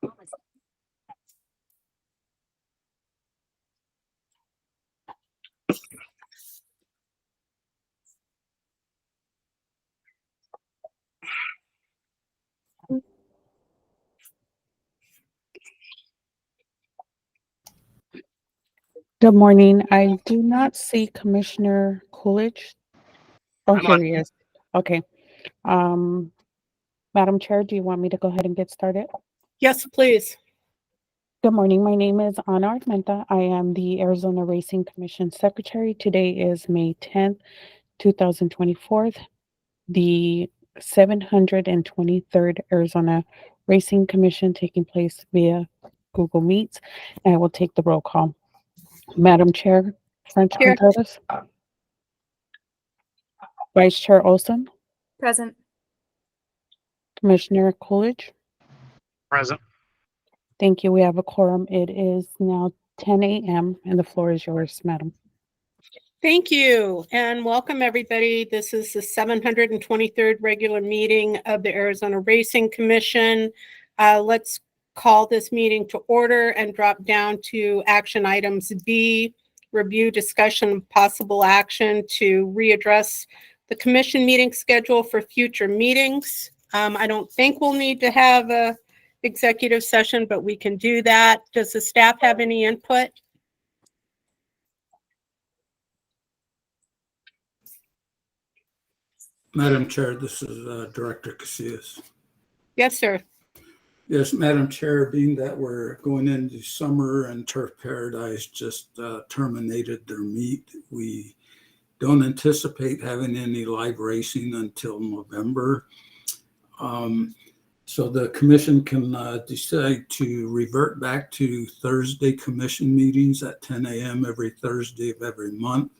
Good morning. I do not see Commissioner Coolidge. Oh, here he is. Okay. Um, Madam Chair, do you want me to go ahead and get started? Yes, please. Good morning. My name is Ana Armenta. I am the Arizona Racing Commission Secretary. Today is May 10th, 2024, the 723rd Arizona Racing Commission taking place via Google Meets. And I will take the roll call. Madam Chair, French Here. Contreras. Vice Chair Olson. Present. Commissioner Coolidge. Present. Thank you. We have a quorum. It is now 10 a.m. and the floor is yours, Madam. Thank you and welcome everybody. This is the 723rd regular meeting of the Arizona Racing Commission. Let's call this meeting to order and drop down to action items B, review, discussion, possible action to readdress the commission meeting schedule for future meetings. I don't think we'll need to have a executive session, but we can do that. Does the staff have any input? Madam Chair, this is Director Casillas. Yes, sir. Yes, Madam Chair, being that we're going into summer and Turf Paradise just terminated their meet, we don't anticipate having any live racing until November. So the commission can decide to revert back to Thursday commission meetings at 10 a.m. every Thursday of every month.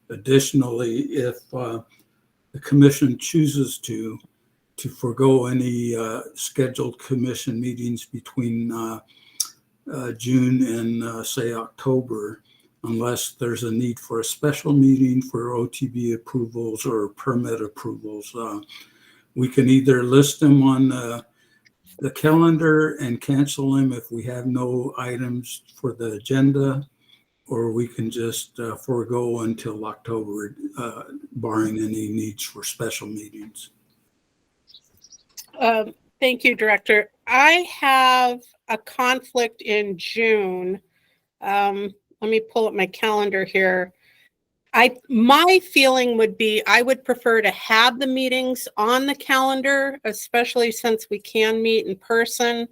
Additionally, if the commission chooses to forego any scheduled commission meetings between June and say October, unless there's a need for a special meeting for OTB approvals or permit approvals. We can either list them on the calendar and cancel them if we have no items for the agenda, or we can just forego until October, barring any needs for special meetings. Thank you, Director. I have a conflict in June. Let me pull up my calendar here. My feeling would be I would prefer to have the meetings on the calendar, especially since we can meet in person,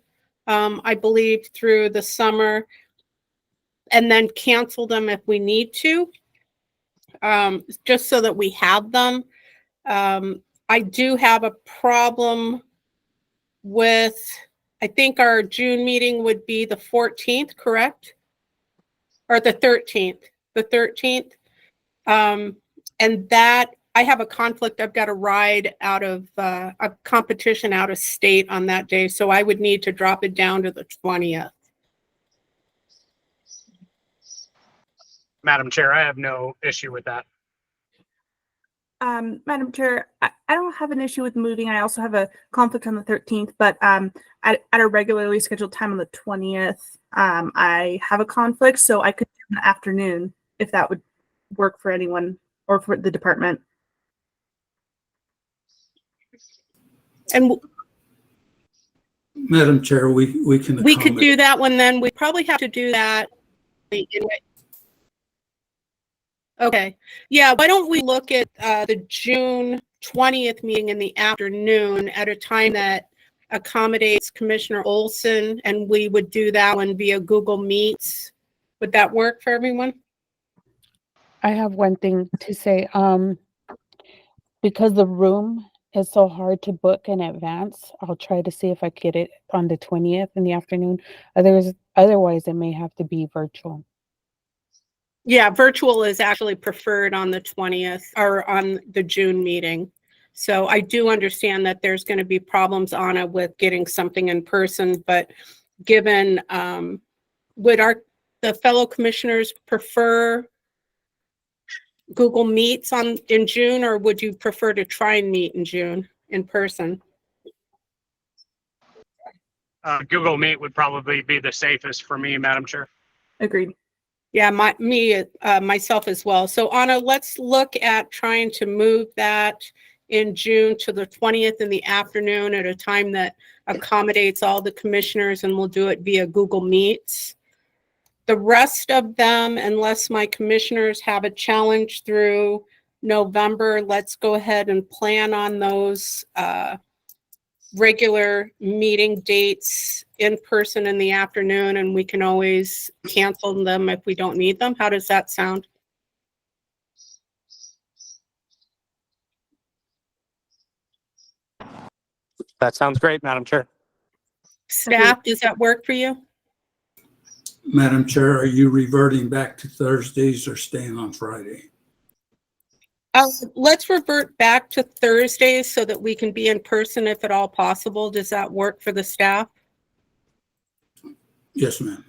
I believe, through the summer, and then cancel them if we need to, just so that we have them. I do have a problem with, I think our June meeting would be the 14th, correct? Or the 13th, the 13th. And that I have a conflict. I've got a ride out of a competition out of state on that day. So I would need to drop it down to the 20th. Madam Chair, I have no issue with that. Madam Chair, I don't have an issue with moving. I also have a conflict on the 13th, but at a regularly scheduled time on the 20th, I have a conflict, so I could do an afternoon if that would work for anyone or for the department. And Madam Chair, we can we could do that one then. We probably have to do that. Okay. Yeah, why don't we look at the June 20th meeting in the afternoon at a time that accommodates Commissioner Olson, and we would do that one via Google Meets. Would that work for everyone? I have one thing to say. Because the room is so hard to book in advance, I'll try to see if I get it on the 20th in the afternoon. Otherwise, it may have to be virtual. Yeah, virtual is actually preferred on the 20th or on the June meeting. So I do understand that there's going to be problems, Anna, with getting something in person, but given, would the fellow commissioners prefer Google Meets in June, or would you prefer to try and meet in June in person? Google Meet would probably be the safest for me, Madam Chair. Agreed. Yeah, myself as well. So Anna, let's look at trying to move that in June to the 20th in the afternoon at a time that accommodates all the commissioners, and we'll do it via Google Meets. The rest of them, unless my commissioners have a challenge through November, let's go ahead and plan on those regular meeting dates in person in the afternoon, and we can always cancel them if we don't need them. How does that sound? That sounds great, Madam Chair. Staff, does that work for you? Madam Chair, are you reverting back to Thursdays or staying on Friday? Let's revert back to Thursdays so that we can be in person if at all possible. Does that work for the staff? Yes, ma'am.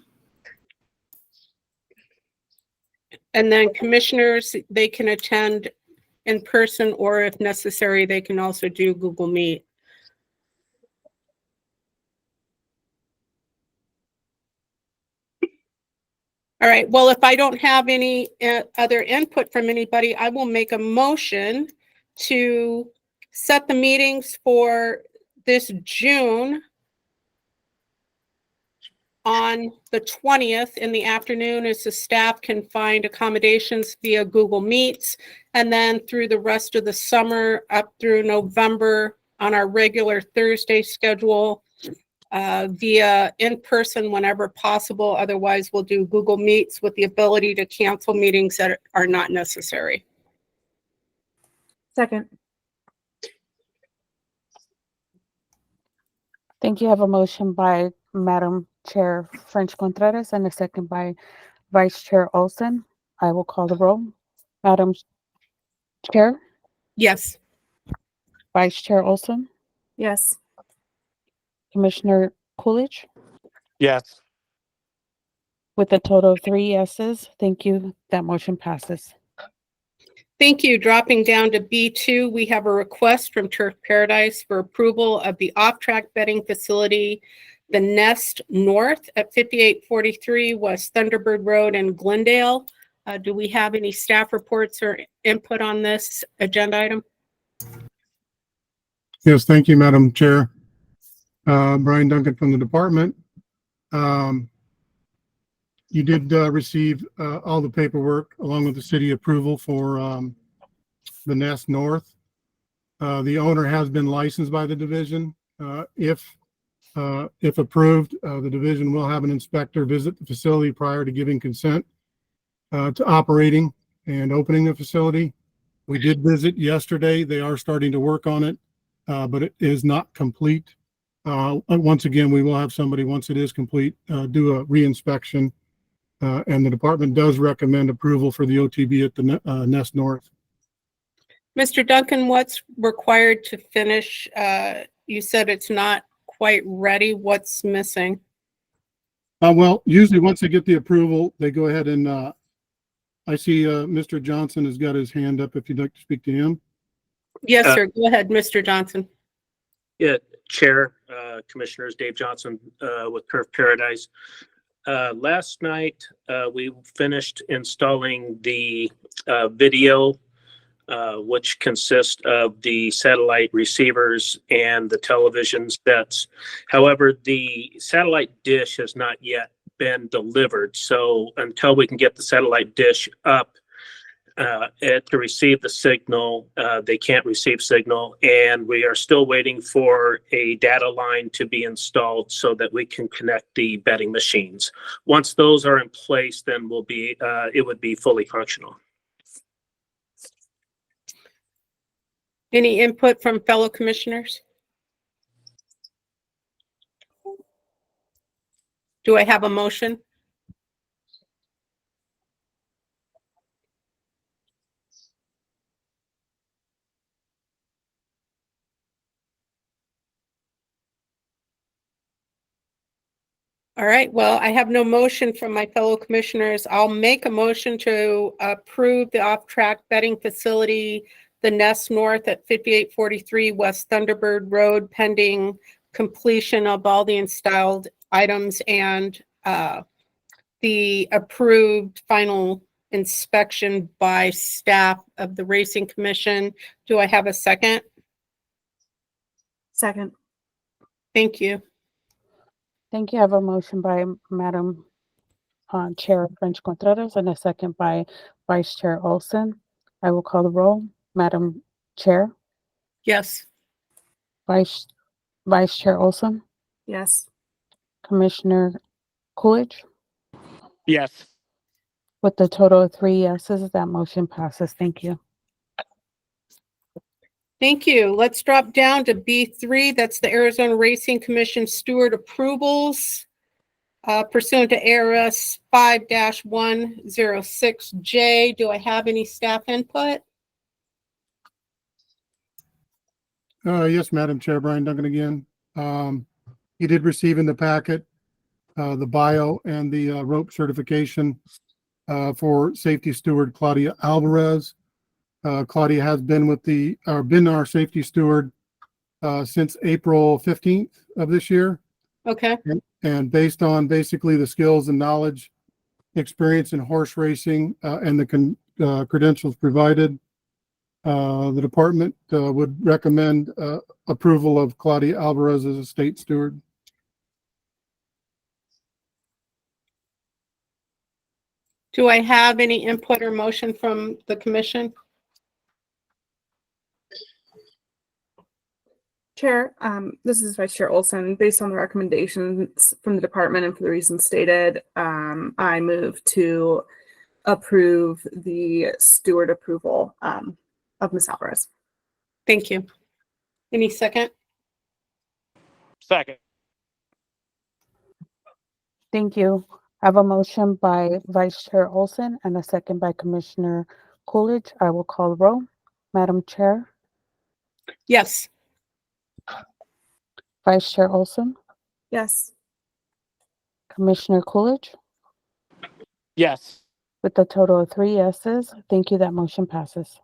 And then commissioners, they can attend in person, or if necessary, they can also do Google Meet. All right, well, if I don't have any other input from anybody, I will make a motion to set the meetings for this June on the 20th in the afternoon, as the staff can find accommodations via Google Meets, and then through the rest of the summer up through November on our regular Thursday schedule via in-person whenever possible. Otherwise, we'll do Google Meets with the ability to cancel meetings that are not necessary. Second. Thank you. I have a motion by Madam Chair French Contreras and a second by Vice Chair Olson. I will call the roll. Madam Chair, Yes. Vice Chair Olson, Yes. Commissioner Coolidge, Yes. with a total of 3 yeses. Thank you. That motion passes. Thank you. Dropping down to B2, we have a request from Turf Paradise for approval of the off-track betting facility, the Nest North at 5843 West Thunderbird Road in Glendale. Do we have any staff reports or input on this agenda item? Yes, thank you, Madam Chair. Brian Duncan from the department. You did receive all the paperwork along with the city approval for the Nest North. The owner has been licensed by the division. If approved, the division will have an inspector visit the facility prior to giving consent to operating and opening the facility. We did visit yesterday. They are starting to work on it, but it is not complete. Once again, we will have somebody, once it is complete, do a re-inspection. And the department does recommend approval for the OTB at the Nest North. Mr. Duncan, what's required to finish? You said it's not quite ready. What's missing? Well, usually once they get the approval, they go ahead and I see Mr. Johnson has got his hand up if you'd like to speak to him. Yes, sir. Go ahead, Mr. Johnson. Yeah, Chair, Commissioners, Dave Johnson with Turf Paradise. Last night, we finished installing the video, which consists of the satellite receivers and the television sets. However, the satellite dish has not yet been delivered. So until we can get the satellite dish up to receive the signal, they can't receive signal. And we are still waiting for a data line to be installed so that we can connect the betting machines. Once those are in place, then it would be fully functional. Any input from fellow commissioners? Do I have a motion? All right, well, I have no motion from my fellow commissioners. I'll make a motion to approve the off-track betting facility, the Nest North at 5843 West Thunderbird Road, pending completion of all the installed items and the approved final inspection by staff of the Racing Commission. Do I have a second? Second. Thank you. Thank you. I have a motion by Madam Chair French Contreras and a second by Vice Chair Olson. I will call the roll. Madam Chair, Yes. Vice Chair Olson, Yes. Commissioner Coolidge. Yes. With the total of 3 yeses, that motion passes. Thank you. Thank you. Let's drop down to B3. That's the Arizona Racing Commission steward approvals. Pursuant to ARS 5-106J. Do I have any staff input? Yes, Madam Chair, Brian Duncan again. You did receive in the packet the bio and the rope certification for safety steward Claudia Alvarez. Claudia has been been our safety steward since April 15th of this year. Okay. And based on basically the skills and knowledge, experience in horse racing and the credentials provided, the department would recommend approval of Claudia Alvarez as a state steward. Do I have any input or motion from the commission? Chair, this is Vice Chair Olson. Based on the recommendations from the department and for the reasons stated, I move to approve the steward approval of Ms. Alvarez. Thank you. Any second? Second. Thank you. I have a motion by Vice Chair Olson and a second by Commissioner Coolidge. I will call the roll. Madam Chair, Yes. Vice Chair Olson, Yes. Commissioner Coolidge. Yes. With the total of 3 yeses, thank you. That motion passes.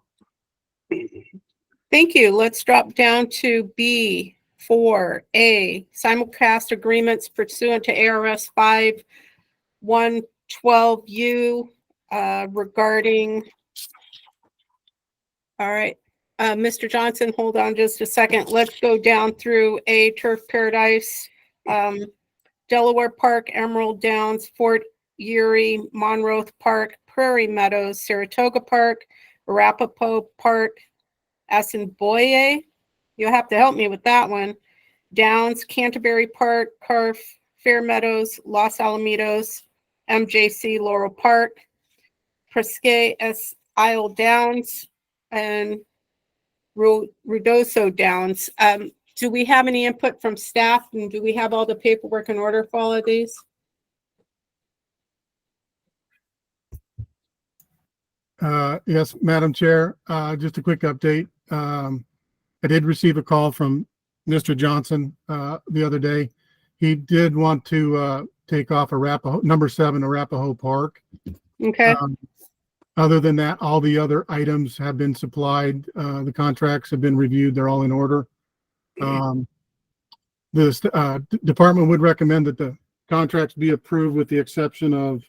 Thank you. Let's drop down to B4A, simulcast agreements pursuant to ARS 5-112U regarding. All right. Mr. Johnson, hold on just a second. Let's go down through A, Turf Paradise, Delaware Park, Emerald Downs, Fort Erie, Monroe Park, Prairie Meadows, Saratoga Park, Arapahoe Park, Assiniboia. You'll have to help me with that one. Downs, Canterbury Park, Carf, Fair Meadows, Los Alamitos, MJC Laurel Park, Presque Isle Downs, and Ruidoso Downs. Do we have any input from staff, and do we have all the paperwork in order for all of these? Yes, Madam Chair, just a quick update. I did receive a call from Mr. Johnson the other day. He did want to take off number 7 Arapahoe Park. Okay. Other than that, all the other items have been supplied. The contracts have been reviewed. They're all in order. The department would recommend that the contracts be approved with the exception of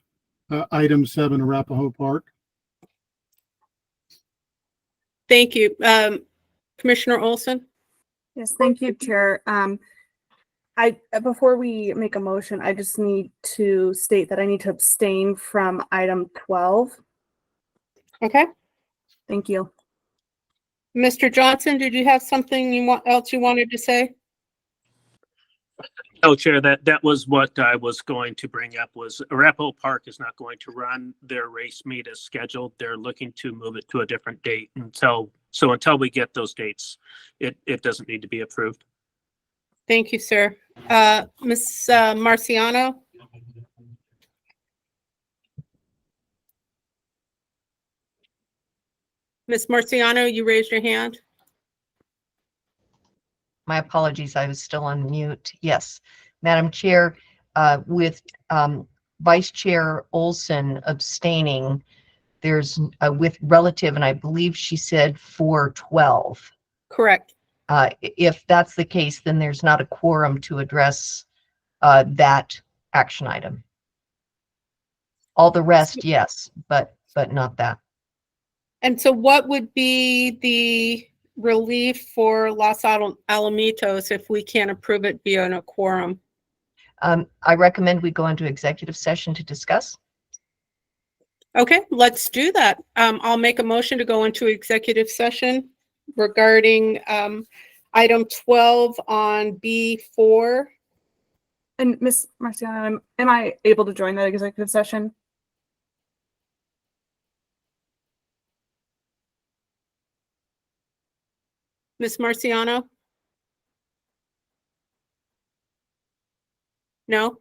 item 7 Arapahoe Park. Thank you. Commissioner Olson? Yes, thank you, Chair. Before we make a motion, I just need to state that I need to abstain from item 12. Okay. Thank you. Mr. Johnson, did you have something else you wanted to say? No, Chair, that was what I was going to bring up was Arapahoe Park is not going to run their race meet as scheduled. They're looking to move it to a different date until we get those dates, it doesn't need to be approved. Thank you, sir. Ms. Marciano? Ms. Marciano, you raised your hand. My apologies, I was still on mute. Yes, Madam Chair, with Vice Chair Olson abstaining, there's with relative, and I believe she said 412. Correct. If that's the case, then there's not a quorum to address that action item. All the rest, yes, but not that. And so what would be the relief for Alamitos if we can't approve it via a quorum? I recommend we go into executive session to discuss. Okay, let's do that. I'll make a motion to go into executive session regarding item 12 on B4. And Miss Marciano, am I able to join that executive session? Ms. Marciano? No?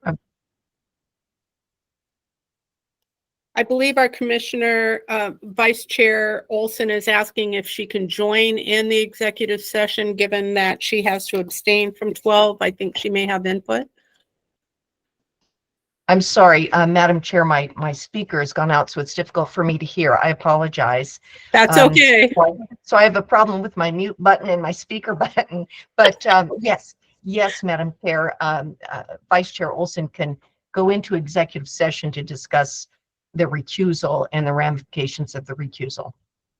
I believe our Commissioner, Vice Chair Olson is asking if she can join in the executive session, given that she has to abstain from 12. I think she may have input. I'm sorry, Madam Chair, my speaker has gone out, so it's difficult for me to hear. I apologize. That's okay. So I have a problem with my mute button and my speaker button, but yes, Madam Chair, Vice Chair Olson can go into executive session to discuss the recusal and the ramifications of the recusal.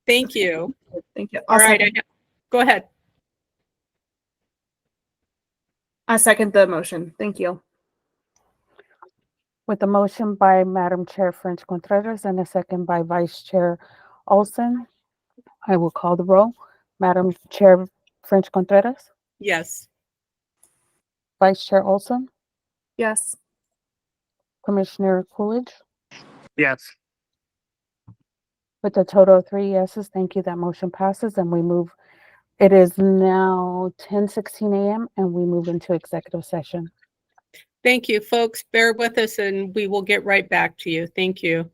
Thank you. Thank you. All right, go ahead. I second the motion. Thank you. With a motion by Madam Chair French Contreras and a second by Vice Chair Olson, I will call the roll. Madam Chair French Contreras, Yes. Vice Chair Olson, Yes. Commissioner Coolidge. Yes. With a total of 3 yeses, thank you. That motion passes and we move. It is now 10:16 a.m. and we move into executive session. Thank you, folks. Bear with us and we will get right back to you. Thank you.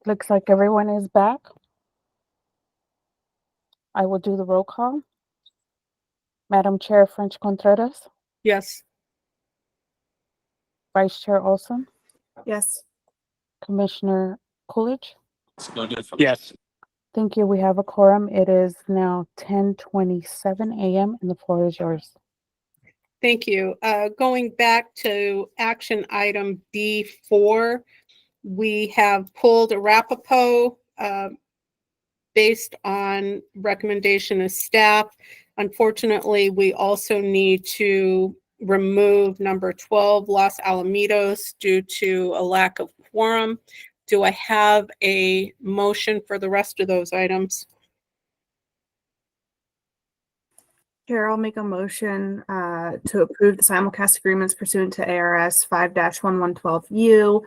Looks like everyone is back. I will do the roll call. Madam Chair French Contreras, Yes. Vice Chair Olson, Yes. Commissioner Coolidge. Yes. Thank you. We have a quorum. It is now 10:27 a.m. and the floor is yours. Thank you. Going back to action item D4, we have pulled Arapahoe based on recommendation of staff. Unfortunately, we also need to remove number 12, Los Alamitos, due to a lack of quorum. Do I have a motion for the rest of those items? Chair, I'll make a motion to approve the simulcast agreements pursuant to ARS 5-1112U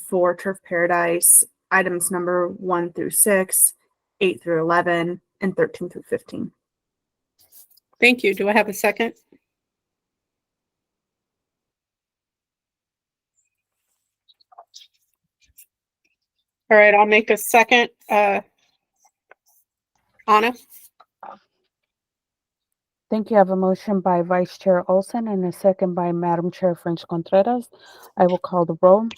for Turf Paradise, items number 1 through 6, 8 through 11, and 13 through 15. Thank you. Do I have a second? All right, I'll make a second. Anna? Thank you. I have a motion by Vice Chair Olson and a second by Madam Chair French Contreras. I will call the roll.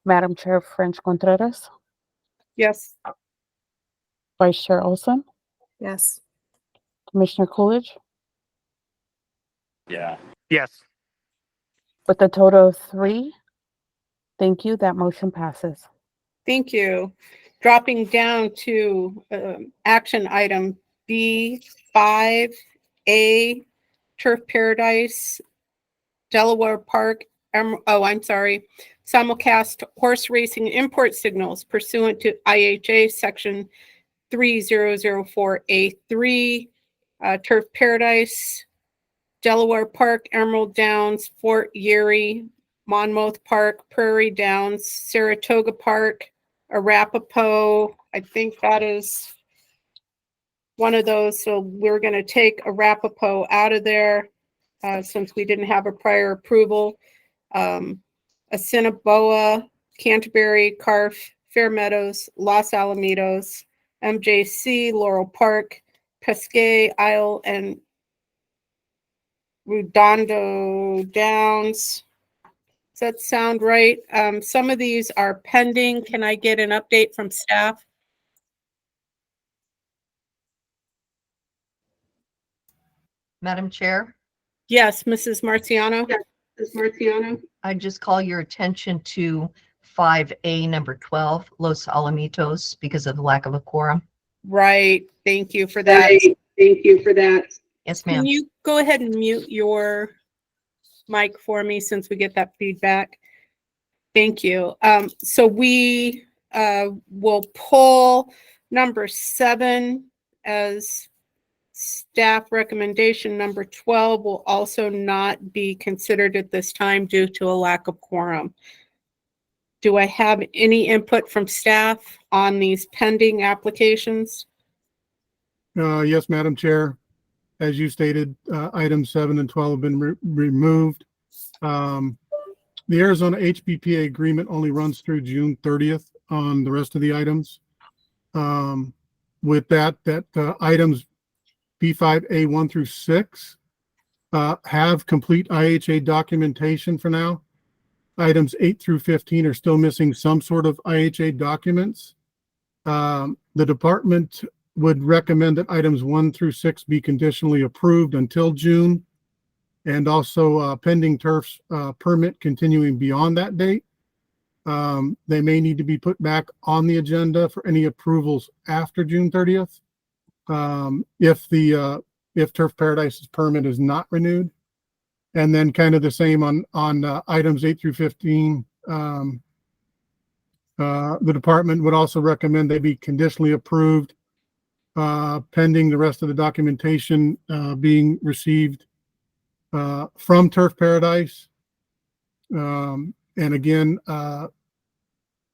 Madam Chair French Contreras, Yes. Vice Chair Olson, Yes. Commissioner Coolidge, Yes. with a total of 3. Thank you. That motion passes. Thank you. Dropping down to action item B5A, Turf Paradise, Delaware Park, simulcast horse racing import signals pursuant to IHA section 3004A3, Turf Paradise, Delaware Park, Emerald Downs, Fort Erie, Monmouth Park, Prairie Downs, Saratoga Park, Arapahoe. I think that is one of those. So we're going to take Arapahoe out of there since we didn't have a prior approval. Assiniboia, Canterbury, Carf, Fair Meadows, Los Alamitos, MJC, Laurel Park, Pesquet, Isle, and Redondo Downs. Does that sound right? Some of these are pending. Can I get an update from staff? Madam Chair, Yes, Mrs. Marciano? Yes, Mrs. Marciano? I just call your attention to 5A, number 12, Los Alamitos, because of the lack of a quorum. Right. Thank you for that. Thank you for that. Yes, Can ma'am. you go ahead and mute your mic for me since we get that feedback? Thank you. So we will pull number 7 as staff recommendation. Number 12 will also not be considered at this time due to a lack of quorum. Do I have any input from staff on these pending applications? Yes, Madam Chair. As you stated, items 7 and 12 have been removed. The Arizona HBPA agreement only runs through June 30th on the rest of the items. With that items B5A 1 through 6 have complete IHA documentation for now. Items 8 through 15 are still missing some sort of IHA documents. The department would recommend that items 1 through 6 be conditionally approved until June, and also pending turf's permit continuing beyond that date. They may need to be put back on the agenda for any approvals after June 30th. If Turf Paradise's permit is not renewed. And then kind of the same on items 8 through 15. The department would also recommend they be conditionally approved pending the rest of the documentation being received from Turf Paradise. And again,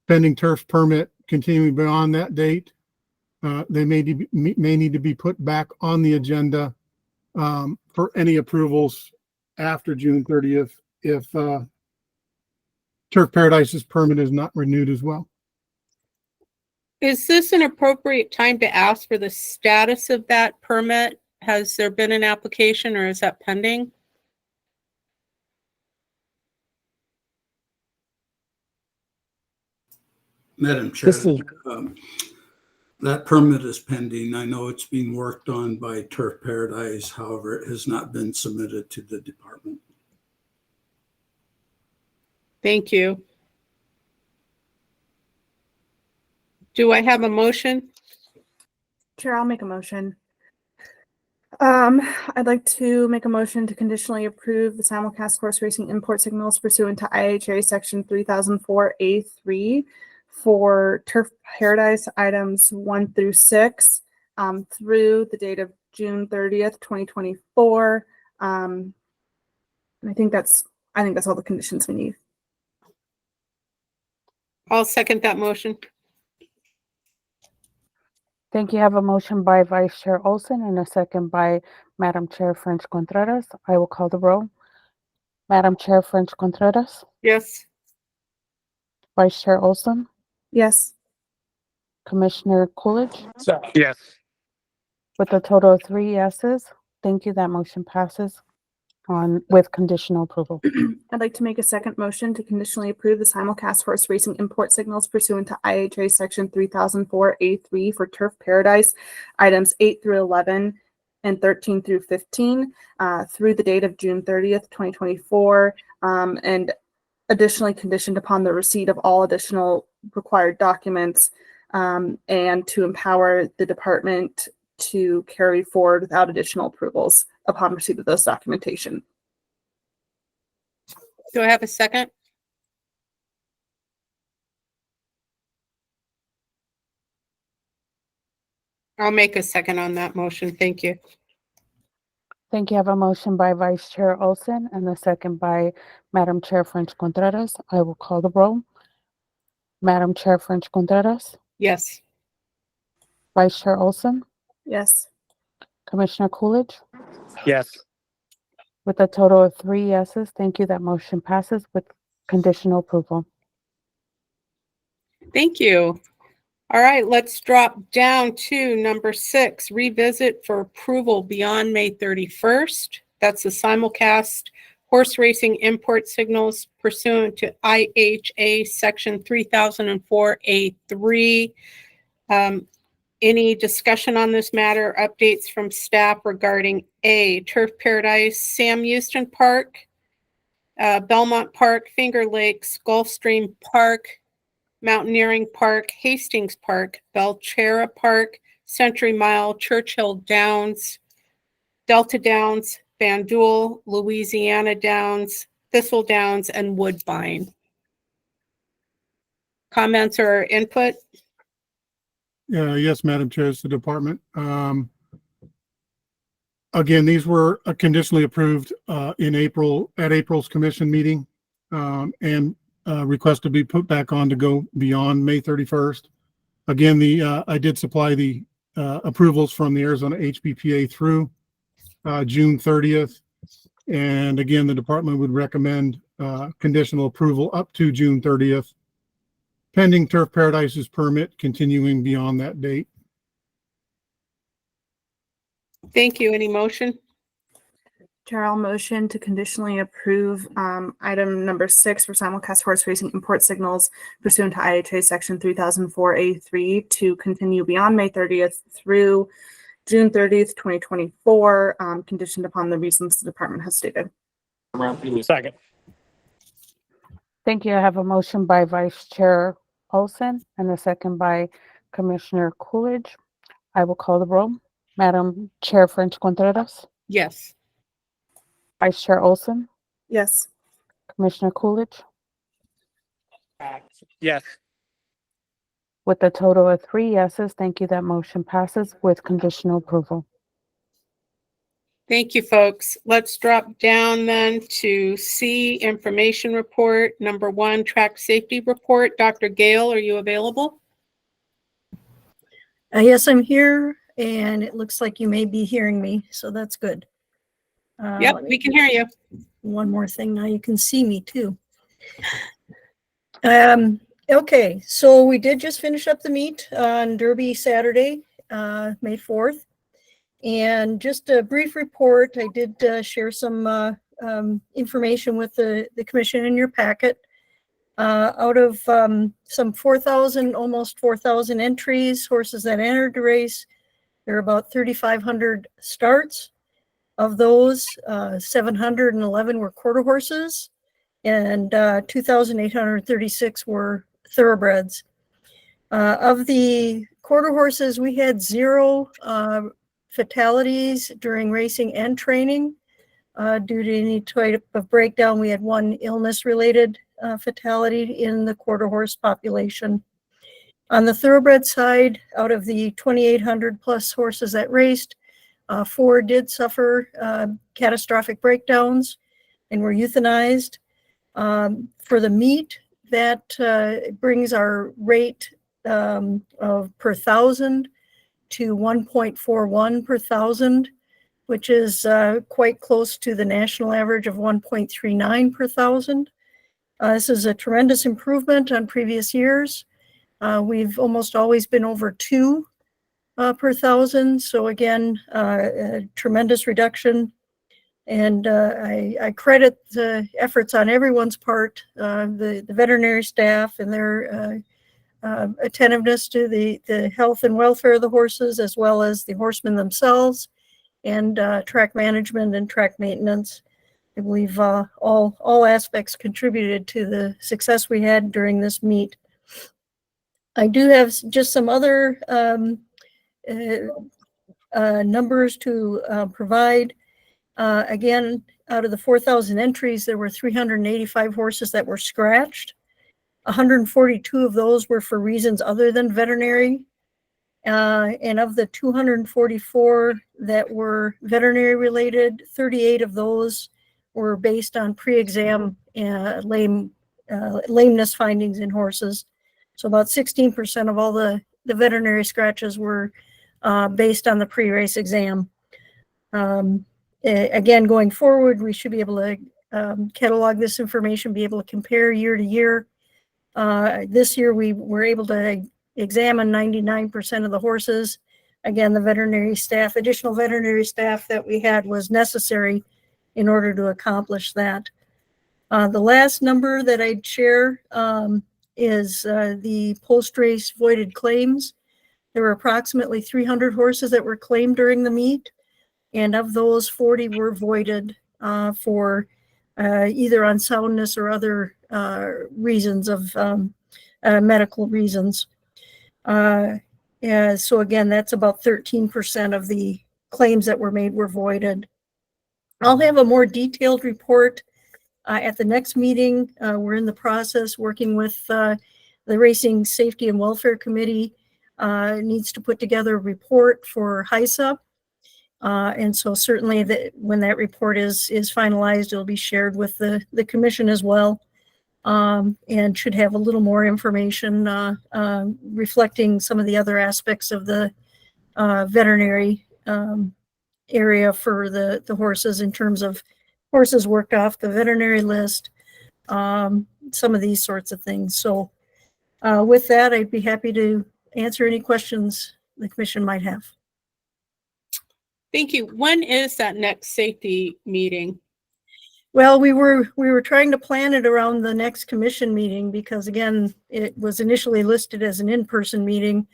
pending Turf's permit continuing beyond that date. They may need to be put back on the agenda for any approvals after June 30th if Turf Paradise's permit is not renewed as well. Is this an appropriate time to ask for the status of that permit? Has there been an application or is that pending? Madam Chair, This is, that permit is pending. I know it's being worked on by Turf Paradise. However, it has not been submitted to the department. Thank you. Do I have a motion? Chair, I'll make a motion. I'd like to make a motion to conditionally approve the simulcast horse racing import signals pursuant to IHA section 3004A3 for Turf Paradise items 1 through 6 through the date of June 30th, 2024. And I think that's all the conditions we need. I'll second that motion. Thank you. I have a motion by Vice Chair Olson and a second by Madam Chair French Contreras. I will call the roll. Madam Chair French Contreras, Yes. Vice Chair Olson, Yes. Commissioner Coolidge, Yes. with a total of 3 yeses. Thank you. That motion passes with conditional approval. I'd like to make a second motion to conditionally approve the simulcast horse racing import signals pursuant to IHA section 3004A3 for Turf Paradise items 8 through 11 and 13 through 15 through the date of June 30th, 2024, and additionally conditioned upon the receipt of all additional required documents and to empower the department to carry forward without additional approvals upon receipt of those documentation. Do I have a second? I'll make a second on that motion. Thank you. Thank you. I have a motion by Vice Chair Olson and a second by Madam Chair French Contreras. I will call the roll. Madam Chair French Contreras, Yes. Vice Chair Olson, Yes. Commissioner Coolidge, Yes. with a total of 3 yeses. Thank you. That motion passes with conditional approval. Thank you. All right, let's drop down to number 6, revisit for approval beyond May 31st. That's the simulcast horse racing import signals pursuant to IHA section 3004A3. Any discussion on this matter? Updates from staff regarding A, Turf Paradise, Sam Houston Park, Belmont Park, Finger Lakes, Gulfstream Park, Mountaineering Park, Hastings Park, Belcherra Park, Century Mile, Churchill Downs, Delta Downs, Bandul, Louisiana Downs, Thistle Downs, and Woodbine. Comments or input? Yes, Madam Chair, it's the department. Again, these were conditionally approved in April at April's commission meeting and request to be put back on to go beyond May 31st. Again, I did supply the approvals from the Arizona HBPA through June 30th. And again, the department would recommend conditional approval up to June 30th, pending Turf Paradise's permit continuing beyond that date. Thank you. Any motion? Chair, I'll motion to conditionally approve item number 6 for simulcast horse racing import signals pursuant to IHA section 3004A3 to continue beyond May 30th through June 30th, 2024, conditioned upon the reasons the department has stated. Second. Thank you. I have a motion by Vice Chair Olson and a second by Commissioner Coolidge. I will call the roll. Madam Chair French Contreras, Yes. Vice Chair Olson, Yes. Commissioner Coolidge, Yes. with a total of 3 yeses. Thank you. That motion passes with conditional approval. Thank you, folks. Let's drop down then to C, information report. Number 1, track safety report. Dr. Gale, are you available? Yes, I'm here, and it looks like you may be hearing me, so that's good. Yep, Let me we can hear you. One more thing, now you can see me too. Okay, so we did just finish up the meet on Derby Saturday, May 4th. And just a brief report, I did share some information with the commission in your packet. Out of some 4,000, almost 4,000 entries, horses that entered the race, there are about 3,500 starts. Of those, 711 were quarter horses and 2,836 were thoroughbreds. Of the quarter horses, we had 0 fatalities during racing and training due to any type of breakdown. We had 1 illness-related fatality in the quarter horse population. On the thoroughbred side, out of the 2,800 plus horses that raced, 4 did suffer catastrophic breakdowns and were euthanized. For the meet, that brings our rate of per thousand to 1.41 per thousand, which is quite close to the national average of 1.39 per thousand. This is a tremendous improvement on previous years. We've almost always been over 2 per thousand. So again, a tremendous reduction. And I credit the efforts on everyone's part, the veterinary staff and their attentiveness to the health and welfare of the horses, as well as the horsemen themselves, and track management and track maintenance. I believe all aspects contributed to the success we had during this meet. I do have just some other numbers to provide. Again, out of the 4,000 entries, there were 385 horses that were scratched. 142 of those were for reasons other than veterinary. And of the 244 that were veterinary related, 38 of those were based on pre-exam lameness findings in horses. So about 16% of all the veterinary scratches were based on the pre-race exam. Again, going forward, we should be able to catalog this information, be able to compare year to year. This year, we were able to examine 99% of the horses. Again, the veterinary staff, additional veterinary staff that we had was necessary in order to accomplish that. The last number that I'd share is the post-race voided claims. There were approximately 300 horses that were claimed during the meet, and of those, 40 were voided for either unsoundness or other reasons of medical reasons. So again, that's about 13% of the claims that were made were voided. I'll have a more detailed report at the next meeting. We're in the process working with the Racing Safety and Welfare Committee. Needs to put together a report for HISA. And so certainly when that report is finalized, it'll be shared with the commission as well, and should have a little more information reflecting some of the other aspects of the veterinary area for the horses in terms of horses worked off the veterinary list, some of these sorts of things. So with that, I'd be happy to answer any questions the commission might have. Thank you. When is that next safety meeting? Well, we were trying to plan it around the next commission meeting because, again, it was initially listed as an in-person meeting.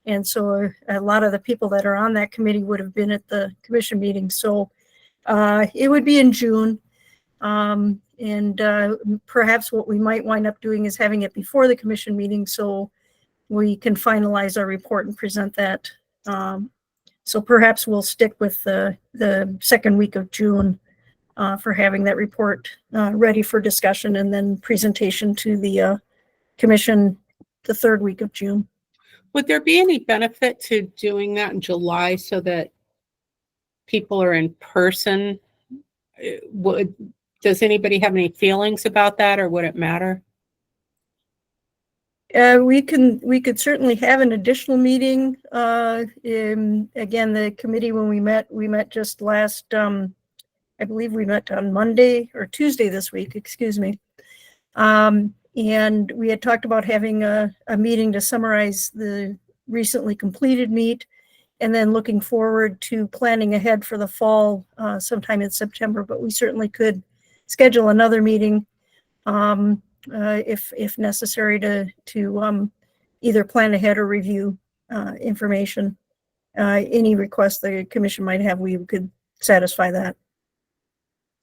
And so a lot of the people that are on that committee would have been at the commission meeting. So it would be in June. And perhaps what we might wind up doing is having it before the commission meeting so we can finalize our report and present that. So perhaps we'll stick with the second week of June for having that report ready for discussion and then presentation to the commission the third week of June. Would there be any benefit to doing that in July so that people are in person? Does anybody have any feelings about that, or would it matter? We could certainly have an additional meeting. Again, the committee, when we met just last, I believe we met on Monday or Tuesday this week, excuse me. And we had talked about having a meeting to summarize the recently completed meet, and then looking forward to planning ahead for the fall sometime in September. But we certainly could schedule another meeting if necessary to either plan ahead or review information. Any requests the commission might have, we could satisfy that.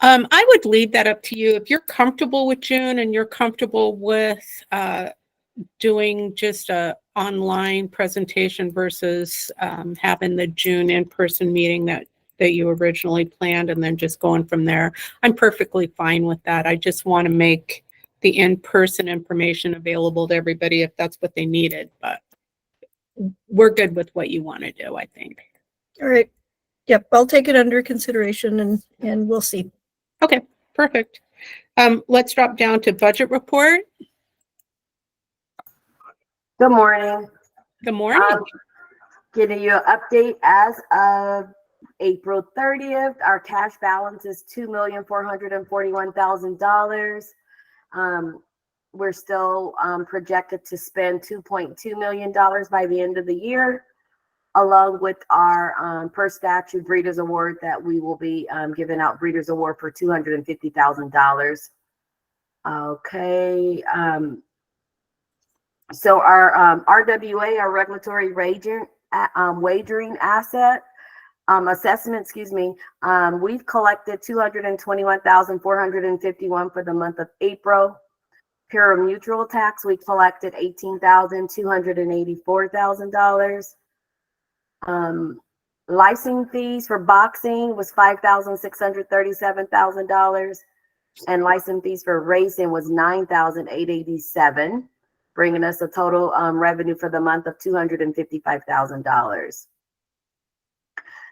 I would leave that up to you. If you're comfortable with June and you're comfortable with doing just a online presentation versus having the June in-person meeting that you originally planned and then just going from there, I'm perfectly fine with that. I just want to make the in-person information available to everybody if that's what they needed, but we're good with what you want to do, I think. All right. Yep, I'll take it under consideration and we'll see. Okay, perfect. Let's drop down to budget report. Good morning. Good morning. Giving you an update as of April 30th. Our cash balance is $2,441,000. We're still projected to spend $2.2 million by the end of the year, along with our per statute Breeders' Award that we will be giving out Breeders' Award for $250,000. Okay. So our RWA, our regulatory wagering asset assessment, we've collected $221,451 for the month of April. Pure mutual tax, we collected $18,284,000. License fees for boxing was $5,637,000, and license fees for racing was $9,887, bringing us a total revenue for the month of $255,000.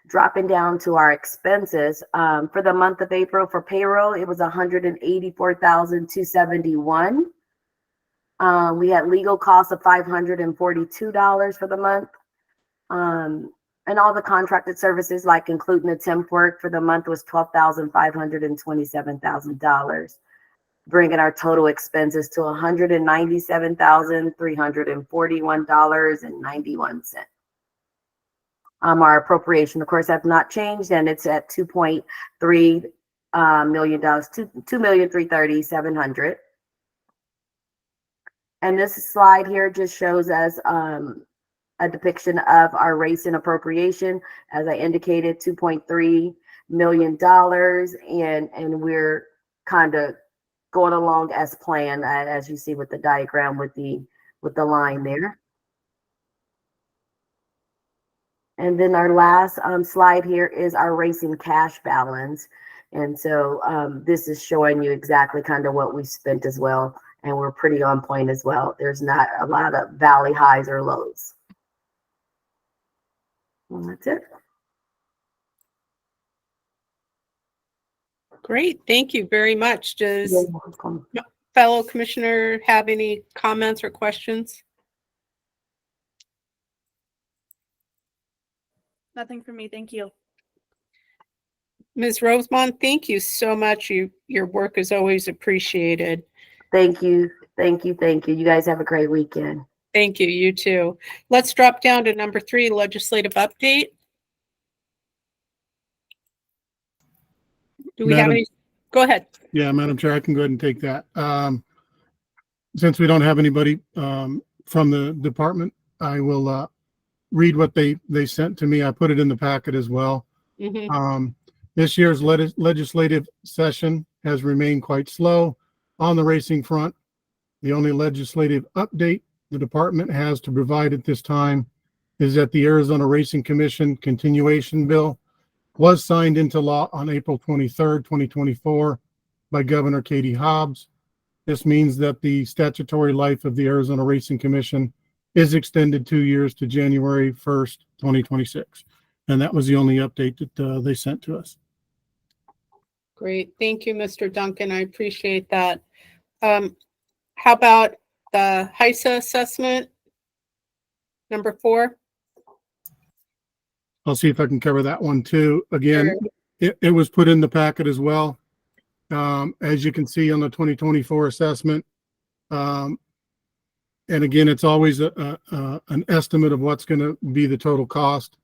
Dropping down to our expenses for the month of April for payroll, it was $184,271. We had legal costs of $542 for the month. And all the contracted services, like including the temp work for the month, was $12,527,000, bringing our total expenses to $197,341.91. Our appropriation, of course, has not changed, and it's at $2.3 million, $2,330,700. And this slide here just shows us a depiction of our racing appropriation. As I indicated, $2.3 million, and we're kind of going along as planned, as you see with the diagram with the line there. And then our last slide here is our racing cash balance. And so this is showing you exactly kind of what we spent as well. And we're pretty on point as well. There's not a lot of valley highs or lows. And that's it. Great, thank you very much. Does You're welcome. fellow commissioner have any comments or questions? Nothing for me. Thank you. Ms. Rosemond, thank you so much. Your work is always appreciated. Thank you. Thank you. Thank you. You guys have a great weekend. Thank you, you too. Let's drop down to number 3, legislative update. Do we have Madam- any? Go ahead. Yeah, Madam Chair, I can go ahead and take that. Since we don't have anybody from the department, I will read what they sent to me. I put it in the packet as well. Mhm. This year's legislative session has remained quite slow on the racing front. The only legislative update the department has to provide at this time is that the Arizona Racing Commission continuation bill was signed into law on April 23rd, 2024 by Governor Katie Hobbs. This means that the statutory life of the Arizona Racing Commission is extended 2 years to January 1st, 2026. And that was the only update that they sent to us. Great. Thank you, Mr. Duncan. I appreciate that. How about the HISA assessment? Number 4? I'll see if I can cover that one too. Again, it was put in the packet as well. As you can see on the 2024 assessment, And again, it's always an estimate of what's going to be the total cost.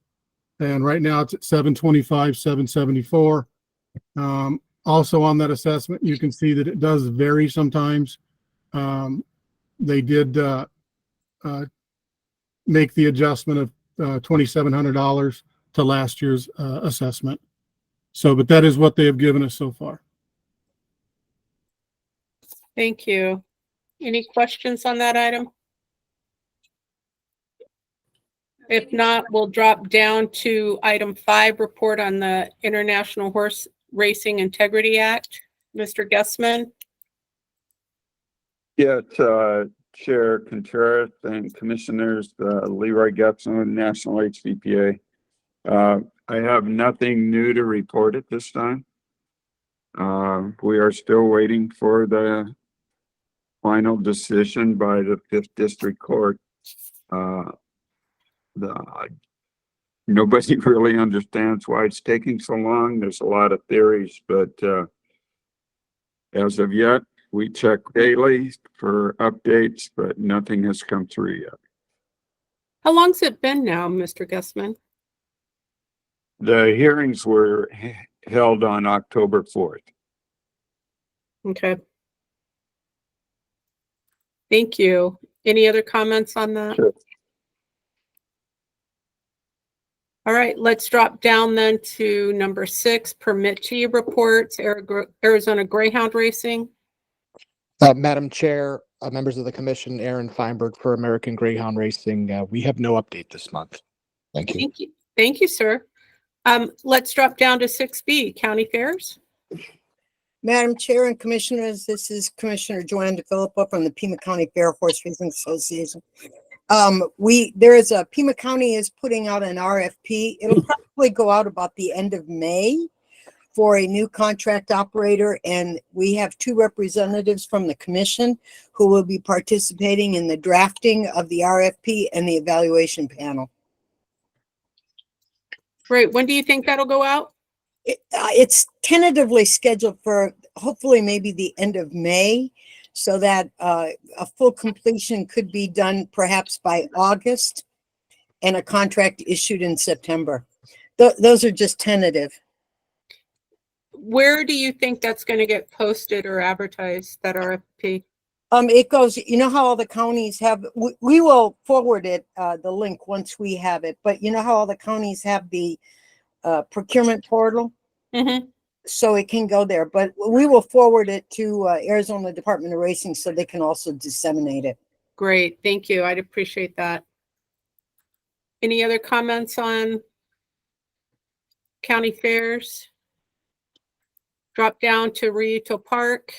And right now it's at 725, 774. Also on that assessment, you can see that it does vary sometimes. They did make the adjustment of $2,700 to last year's assessment. So, but that is what they have given us so far. Thank you. Any questions on that item? If not, we'll drop down to item 5, report on the International Horse Racing Integrity Act. Mr. Guessman. Yes, Chair Contreras and Commissioners, Leroy Guessman, National HVPA. I have nothing new to report at this time. We are still waiting for the final decision by the 5th District Court. Nobody really understands why it's taking so long. There's a lot of theories, but as of yet, we check daily for updates, but nothing has come through yet. How long's it been now, Mr. Guessman? The hearings were held on October 4th. Okay. Thank you. Any other comments on that? Sure. All right, let's drop down then to number 6, permittee reports, Arizona Greyhound Racing. Madam Chair, members of the commission, Aaron Feinberg for American Greyhound Racing. We have no update this month. Thank you. Thank you. Thank you, sir. Let's drop down to 6B, county fairs. Madam Chair and Commissioners, this is Commissioner Joanne DeFilippo from the Pima County Fair Horse Racing Association. Pima County is putting out an RFP. It'll probably go out about the end of May for a new contract operator, and we have 2 representatives from the commission who will be participating in the drafting of the RFP and the evaluation panel. Great. When do you think that'll go out? It's tentatively scheduled for hopefully maybe the end of May, so that a full completion could be done perhaps by August and a contract issued in September. Those are just tentative. Where do you think that's going to get posted or advertised, that RFP? It goes, you know how all the counties have, we will forward it, the link once we have it, but you know how all the counties have the procurement portal? Mm-hmm. So it can go there, but we will forward it to Arizona Department of Racing so they can also disseminate it. Great. Thank you. I'd appreciate that. Any other comments on county fairs? Drop down to Ryuto Park.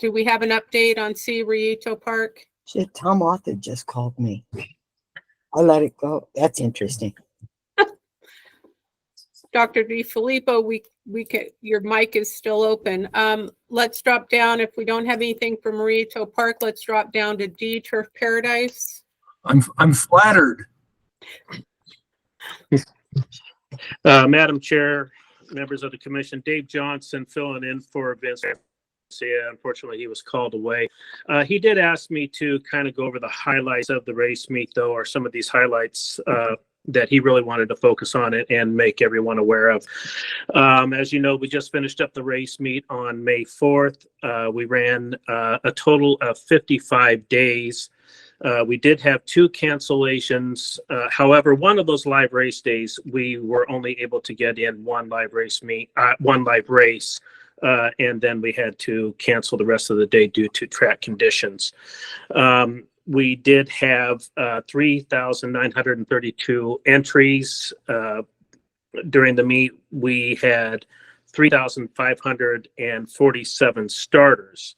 Do we have an update on Ryuto Park? Shit, Tom Arthur just called me. I let it go. That's interesting. Dr. DeFilippo, your mic is still open. Let's drop down. If we don't have anything from Ryuto Park, let's drop down to D Turf Paradise. I'm flattered. Madam Chair, members of the commission, Dave Johnson filling in for Vince. Yeah, unfortunately, he was called away. He did ask me to kind of go over the highlights of the race meet, though, or some of these highlights that he really wanted to focus on it and make everyone aware of. As you know, we just finished up the race meet on May 4th. We ran a total of 55 days. We did have 2 cancellations. However, one of those live race days, we were only able to get in one live race. And then we had to cancel the rest of the day due to track conditions. We did have 3,932 entries during the meet. We had 3,547 starters,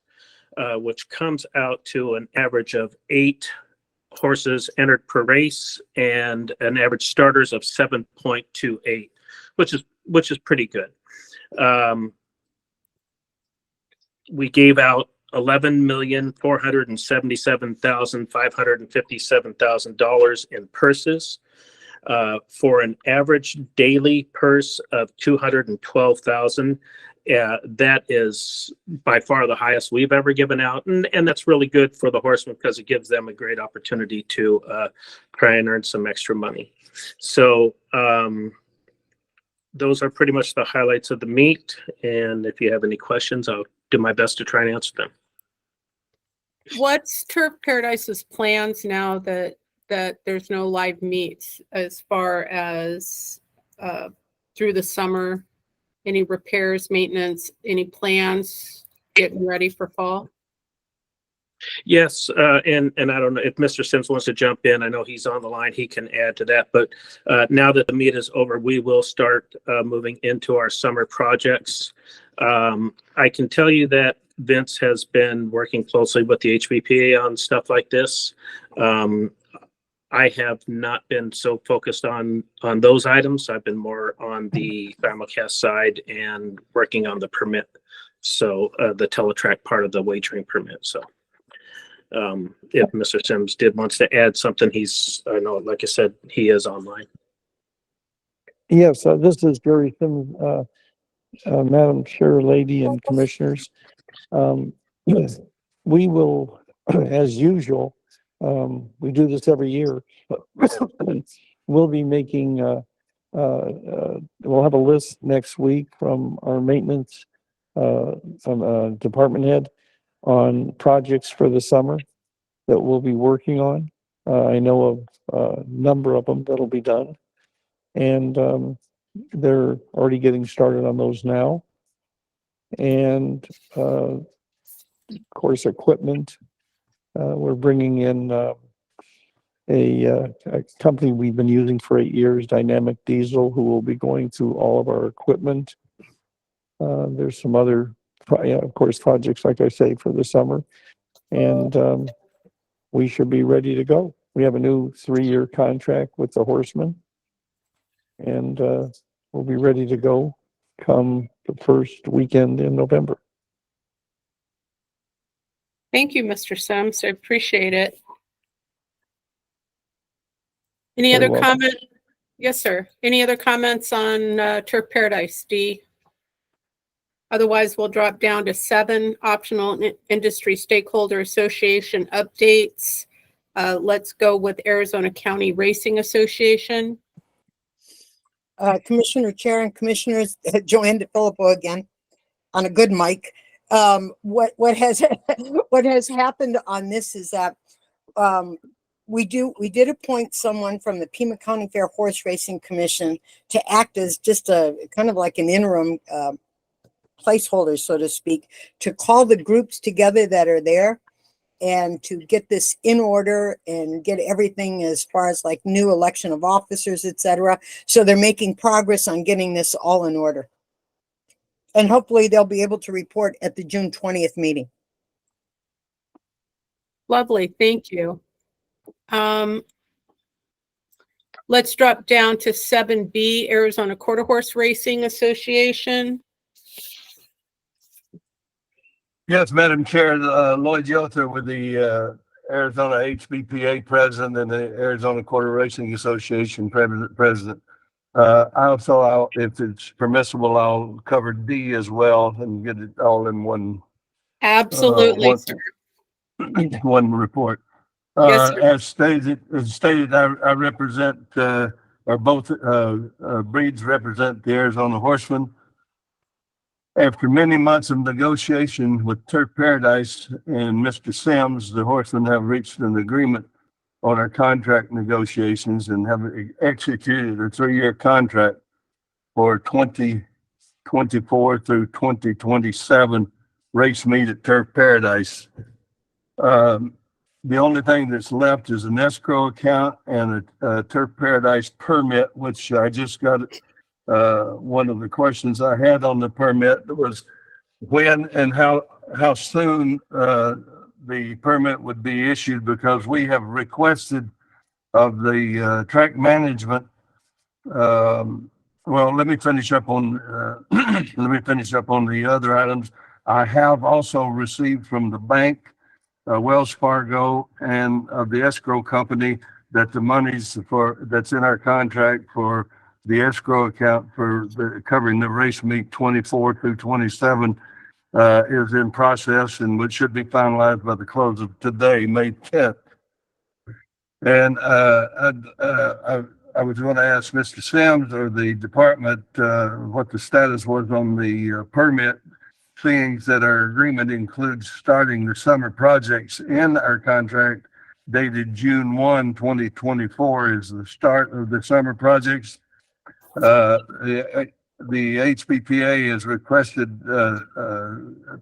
which comes out to an average of 8 horses entered per race and an average starters of 7.28, which is pretty good. We gave out $11,477,557 in purses for an average daily purse of $212,000 that is by far the highest we've ever given out. And that's really good for the horsemen because it gives them a great opportunity to try and earn some extra money. So those are pretty much the highlights of the meet. And if you have any questions, I'll do my best to try and answer them. What's Turf Paradise's plans now that there's no live meets, as far as through the summer? Any repairs, maintenance, any plans getting ready for fall? Yes, and I don't know if Mr. Sims wants to jump in. I know he's on the line. He can add to that. But now that the meet is over, we will start moving into our summer projects. I can tell you that Vince has been working closely with the HBPA on stuff like this. I have not been so focused on those items. I've been more on the simulcast side and working on the permit. So the teletrack part of the wagering permit. So if Mr. Sims wants to add something, I know, like I said, he is online. Yes, this is Gary Sims, Madam Chair, Lady, and Commissioners. We will, as usual, we do this every year. We'll be making, we'll have a list next week from our maintenance from department head on projects for the summer that we'll be working on. I know of a number of them that'll be done. And they're already getting started on those now. And of course, equipment. We're bringing in a company we've been using for 8 years, Dynamic Diesel, who will be going through all of our equipment. There's some other, of course, projects, like I say, for the summer. And we should be ready to go. We have a new 3-year contract with the Horsemen. And we'll be ready to go come the first weekend in November. Thank you, Mr. Sims. I appreciate it. Any Very other welcome. comment? Yes, sir. Any other comments on Turf Paradise, Dee? Otherwise, we'll drop down to 7 optional industry stakeholder association updates. Let's go with Arizona County Racing Association. Commissioner Chair and Commissioners, Joanne DeFilippo again on a good mic. What has happened on this is that we did appoint someone from the Pima County Fair Horse Racing Commission to act as just a kind of like an interim placeholder, so to speak, to call the groups together that are there and to get this in order and get everything as far as like new election of officers, etc. So they're making progress on getting this all in order. And hopefully they'll be able to report at the June 20th meeting. Lovely, thank you. Let's drop down to 7B, Arizona Quarter Horse Racing Association. Yes, Madam Chair, Lloyd Yother with the Arizona HBPA president and the Arizona Quarter Racing Association president. If it's permissible, I'll cover D as well and get it all in one. Absolutely, sir. One report. Yes, sir. As stated, I represent, or both breeds represent the Arizona Horsemen. After many months of negotiation with Turf Paradise and Mr. Sims, the Horsemen have reached an agreement on our contract negotiations and have executed a 3-year contract for 2024 through 2027 race meet at Turf Paradise. The only thing that's left is an escrow account and a Turf Paradise permit, which I just got. One of the questions I had on the permit was when and how soon the permit would be issued, because we have requested of the track management. Well, let me finish up on the other items. I have also received from the bank, Wells Fargo, and of the escrow company that the monies that's in our contract for the escrow account for covering the race meet 24 through 27 is in process and which should be finalized by the close of today, May 10th. And I was going to ask Mr. Sims or the department what the status was on the permit, seeing that our agreement includes starting the summer projects in our contract dated June 1, 2024 is the start of the summer projects. The HPPA has requested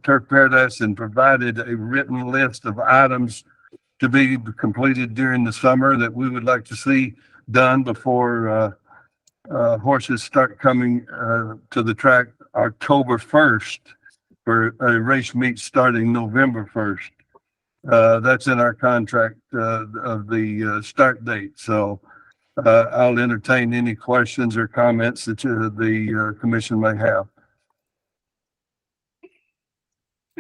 Turf Paradise and provided a written list of items to be completed during the summer that we would like to see done before horses start coming to the track October 1st for a race meet starting November 1st. That's in our contract of the start date. So I'll entertain any questions or comments that the commission may have.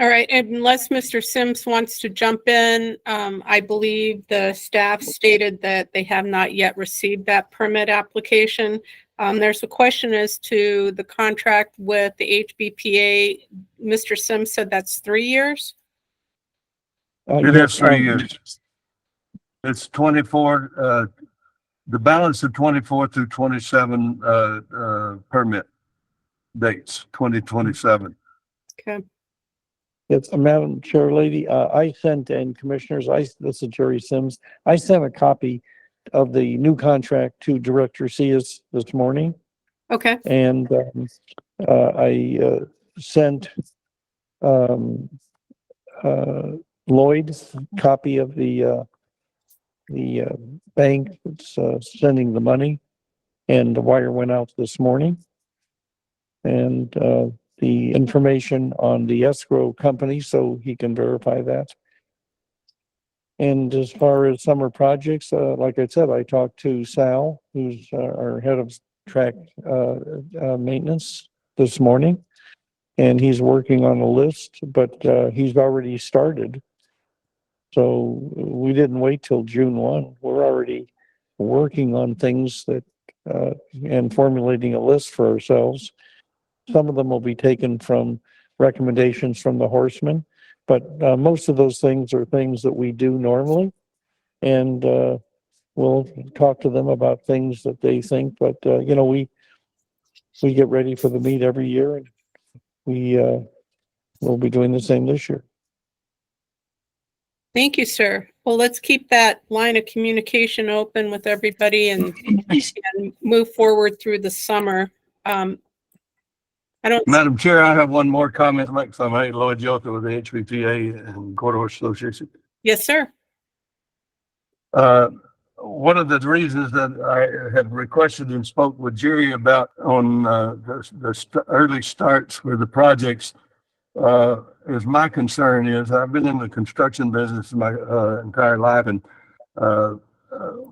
All right, unless Mr. Sims wants to jump in, I believe the staff stated that they have not yet received that permit application. There's a question as to the contract with the HBPA. Mr. Sims said that's 3 years? It is 3 years. It's 24, the balance of 24 through 27 permit dates, 2027. Okay. Yes, Madam Chair Lady, I sent, and Commissioners, this is Jerry Sims. I sent a copy of the new contract to Director Cias this morning. Okay. And I sent Lloyd's copy of the bank that's sending the money, and the wire went out this morning. And the information on the escrow company, so he can verify that. And as far as summer projects, like I said, I talked to Sal, who's our head of track maintenance this morning, and he's working on a list, but he's already started. So we didn't wait till June 1. We're already working on things that and formulating a list for ourselves. Some of them will be taken from recommendations from the horsemen, but most of those things are things that we do normally. And we'll talk to them about things that they think, but you know, we get ready for the meet every year, and we'll be doing the same this year. Thank you, sir. Well, let's keep that line of communication open with everybody and move forward through the summer. Madam Chair, I have one more comment to make. So I'm Lloyd Yoka with the HBPA and Quarter Horse Association. Yes, sir. One of the reasons that I have requested and spoke with Jerry about on the early starts for the projects is my concern is I've been in the construction business my entire life, and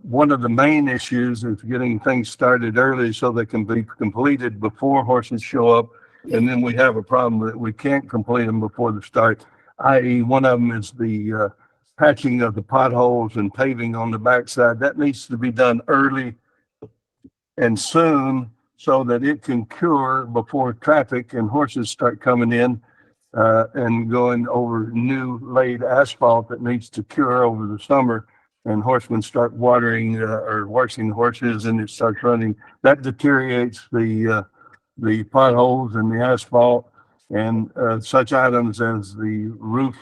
one of the main issues is getting things started early so they can be completed before horses show up. And then we have a problem that we can't complete them before the start, i.e. one of them is the patching of the potholes and paving on the backside. That needs to be done early and soon so that it can cure before traffic and horses start coming in and going over new laid asphalt that needs to cure over the summer, and horsemen start watering or washing horses and it starts running. That deteriorates the potholes and the asphalt and such items as the roof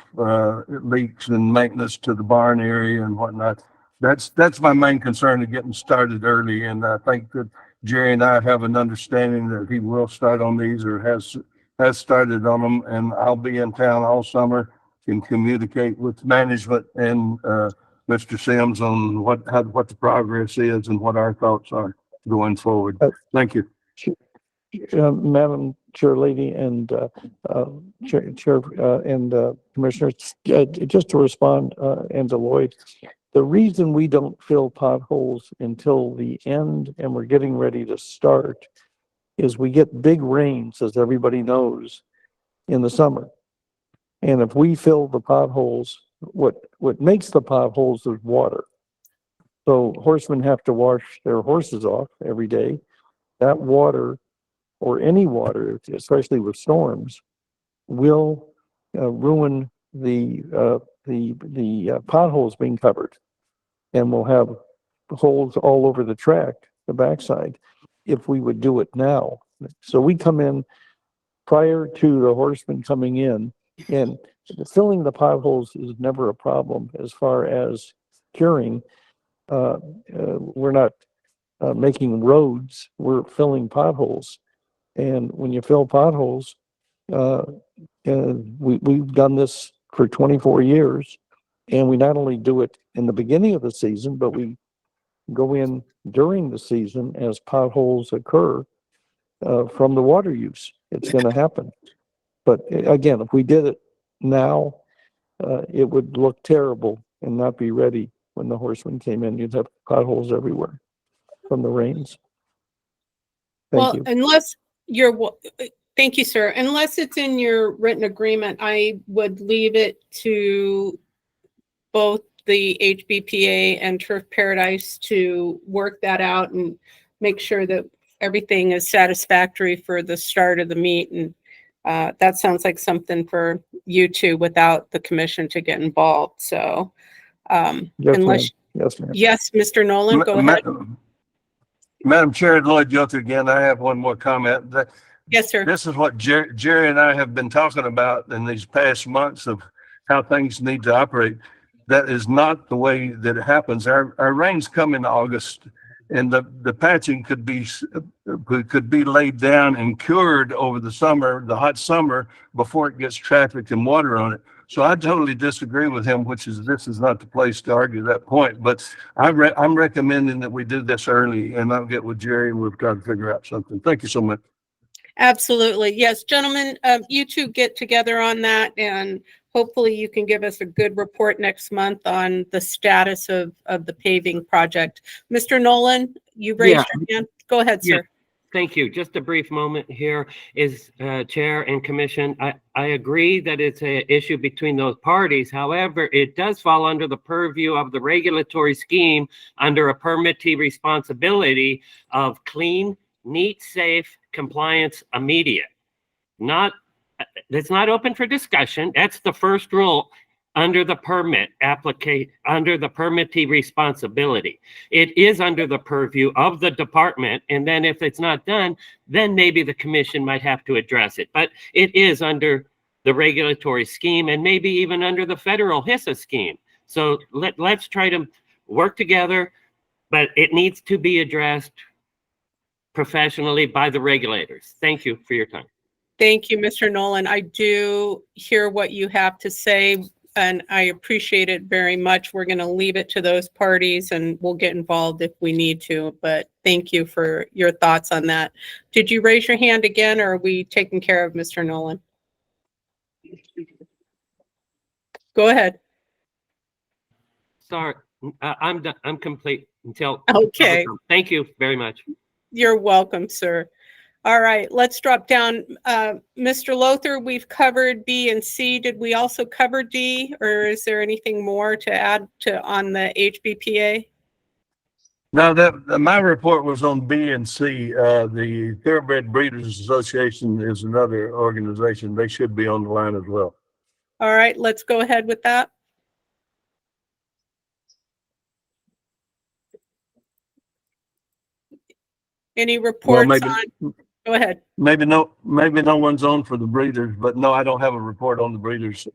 leaks and maintenance to the barn area and whatnot. That's my main concern of getting started early. And I think that Jerry and I have an understanding that he will start on these or has started on them. And I'll be in town all summer and communicate with management and Mr. Sims on what the progress is and what our thoughts are going forward. Thank you. Madam Chair Lady and Chair and Commissioners, just to respond and to Lloyd, the reason we don't fill potholes until the end and we're getting ready to start is we get big rains, as everybody knows, in the summer. And if we fill the potholes, what makes the potholes is water. So horsemen have to wash their horses off every day. that water or any water, especially with storms, will ruin the potholes being covered, and we'll have holes all over the track, the backside, if we would do it now. So we come in prior to the horsemen coming in, and filling the potholes is never a problem as far as curing. We're not making roads, we're filling potholes. And when you fill potholes, we've done this for 24 years, and we not only do it in the beginning of the season, but we go in during the season as potholes occur from the water use. It's going to happen. But again, if we did it now, it would look terrible and not be ready when the horsemen came in. You'd have potholes everywhere from the rains. Thank you. Unless thank you, sir. Unless it's in your written agreement, I would leave it to both the HBPA and Turf Paradise to work that out and make sure that everything is satisfactory for the start of the meet. And that sounds like something for you two without the commission to get involved. So Yes, unless, yes, ma'am. yes, Mr. Nolan, go ahead. Madam Chair, Lloyd Jilter again. I have one more comment. Yes, sir. This is what Jerry and I have been talking about in these past months of how things need to operate. That is not the way that it happens. Our rains come in August, and the patching could be laid down and cured over the summer, the hot summer, before it gets traffic and water on it. So I totally disagree with him, this is not the place to argue that point. But I'm recommending that we do this early, and I'll get with Jerry and we'll try to figure out something. Thank you so much. Absolutely. Yes, gentlemen, you two get together on that, and hopefully you can give us a good report next month on the status of the paving project. Mr. Nolan, you raised your hand. Go ahead, sir. Yeah, thank you. Just a brief moment here is Chair and Commission. I agree that it's an issue between those parties. However, it does fall under the purview of the regulatory scheme under a permittee responsibility of clean, neat, safe, compliance, immediate. It's not open for discussion. That's the first rule under the under the permittee responsibility. It is under the purview of the department, and then if it's not done, then maybe the commission might have to address it. But it is under the regulatory scheme and maybe even under the federal HISA scheme. So let's try to work together, but it needs to be addressed professionally by the regulators. Thank you for your time. Thank you, Mr. Nolan. I do hear what you have to say, and I appreciate it very much. We're going to leave it to those parties, and we'll get involved if we need to. But thank you for your thoughts on that. Did you raise your hand again, or are we taking care of Mr. Nolan? Go ahead. Sorry, I'm done. I'm complete until. Okay. Thank you very much. You're welcome, sir. All right, let's drop down. Mr. Lothar, we've covered B and C. Did we also cover D, or is there anything more to add on the HBPA? No, my report was on B and C. The Thoroughbred Breeders Association is another organization. They should be on the line as well. All right, let's go ahead with that. Any reports on? Go ahead. Maybe no one's on for the breeders, but no, I don't have a report on the breeders.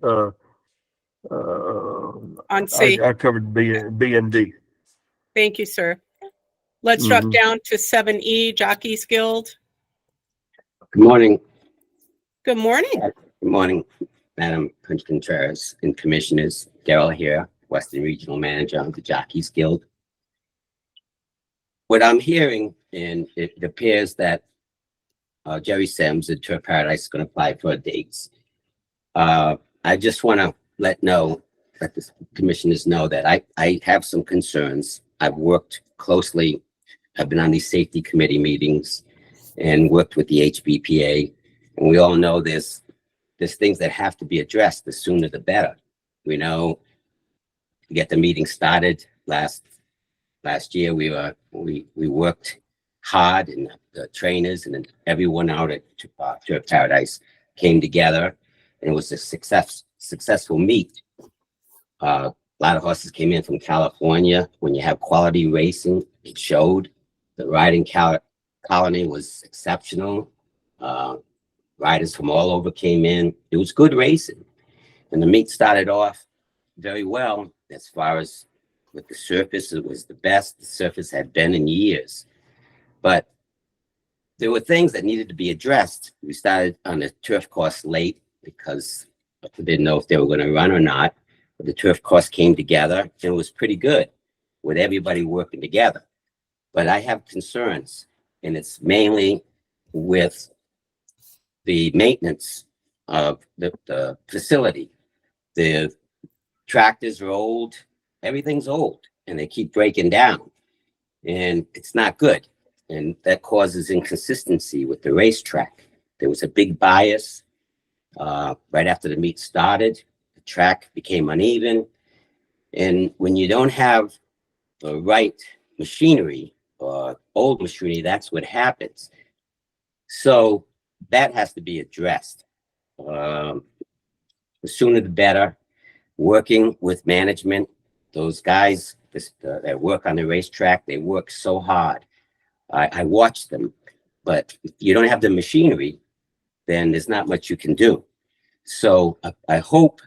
On C. I covered B and D. Thank you, sir. Let's drop down to 7E, Jockeys Guild. Good morning. Good morning. Good morning, Madam Contreras and Commissioners. Daryl here, Western Regional Manager of the Jockeys Guild. What I'm hearing, and it appears that Jerry Sims at Turf Paradise is going to apply for dates. I just want to let the commissioners know that I have some concerns. I've worked closely. I've been on these safety committee meetings and worked with the HBPA. And we all know there's things that have to be addressed. The sooner the better. We know to get the meeting started last year, we worked hard, and the trainers and everyone out at Turf Paradise came together, and it was a successful meet. A lot of horses came in from California. When you have quality racing, it showed. The riding colony was exceptional. Riders from all over came in. It was good racing. And the meet started off very well as far as with the surface. It was the best the surface had been in years. But there were things that needed to be addressed. We started on the turf course late because we didn't know if they were going to run or not. But the turf course came together and it was pretty good with everybody working together. But I have concerns, and it's mainly with the maintenance of the facility. The tractors are old, everything's old, and they keep breaking down, and it's not good. And that causes inconsistency with the racetrack. There was a big bias right after the meet started. The track became uneven, and when you don't have the right machinery or old machinery, that's what happens. So that has to be addressed. The sooner the better. Working with management, those guys that work on the racetrack, they work so hard. I watch them, but if you don't have the machinery, then there's not much you can do. So I hope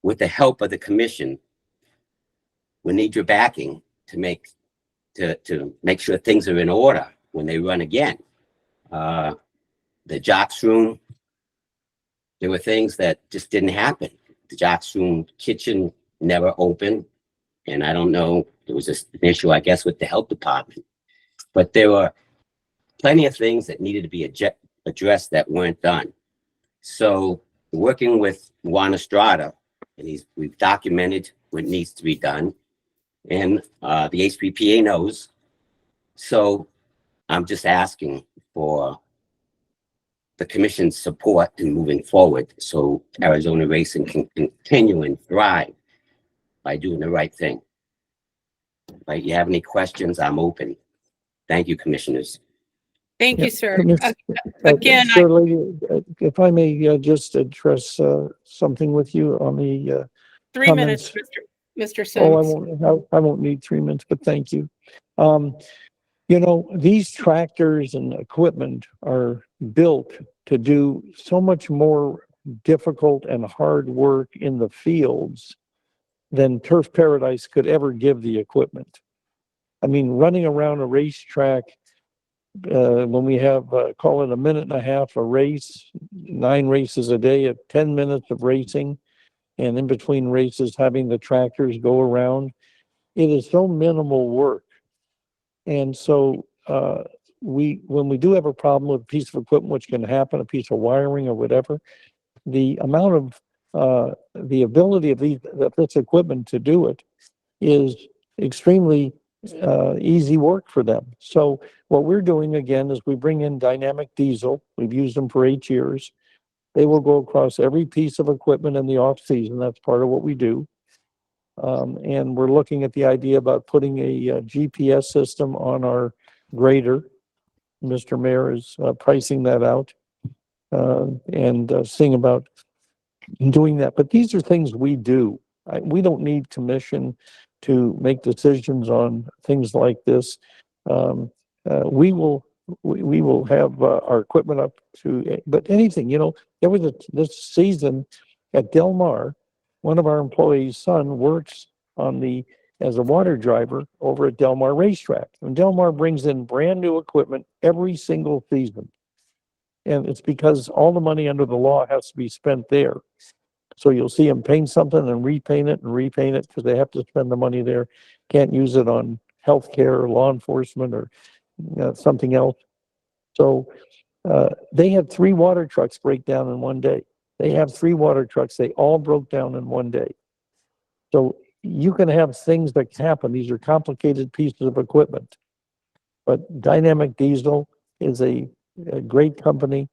with the help of the commission, we need your backing to make sure things are in order when they run again. The jocks room, there were things that just didn't happen. The jocks room kitchen never opened, and I don't know, there was an issue, I guess, with the health department. But there were plenty of things that needed to be addressed that weren't done. So working with Juan Estrada, and we've documented what needs to be done, and the HPPA knows. So I'm just asking for the commission's support in moving forward so Arizona racing can continue and thrive by doing the right thing. If you have any questions, I'm open. Thank you, commissioners. Thank you, sir. Commis- Again, Chair Lady, if I may just address something with you on the 3 minutes, Mr. Sims. Oh, I won't need 3 minutes, but thank you. You know, these tractors and equipment are built to do so much more difficult and hard work in the fields than Turf Paradise could ever give the equipment. I mean, running around a racetrack, when we have, call it a minute and a half a race, 9 races a day at 10 minutes of racing, and in between races, having the tractors go around, it is so minimal work. And so when we do have a problem with a piece of equipment, which can happen, a piece of wiring or whatever, the amount of the ability of this equipment to do it is extremely easy work for them. So what we're doing again is we bring in dynamic diesel. We've used them for 8 years. They will go across every piece of equipment in the off season. That's part of what we do. And we're looking at the idea about putting a GPS system on our grader. Mr. Mayor is pricing that out and seeing about doing that. But these are things we do. We don't need commission to make decisions on things like this. We will have our equipment up to, but anything, you know, there was this season at Del Mar, one of our employees' son works as a water driver over at Del Mar Racetrack. And Del Mar brings in brand new equipment every single season. And it's because all the money under the law has to be spent there. So you'll see them paint something and repaint it because they have to spend the money there. Can't use it on healthcare or law enforcement or something else. So they had 3 water trucks break down in one day. They have 3 water trucks. They all broke down in one day. So you can have things that happen. These are complicated pieces of equipment. But Dynamic Diesel is a great company,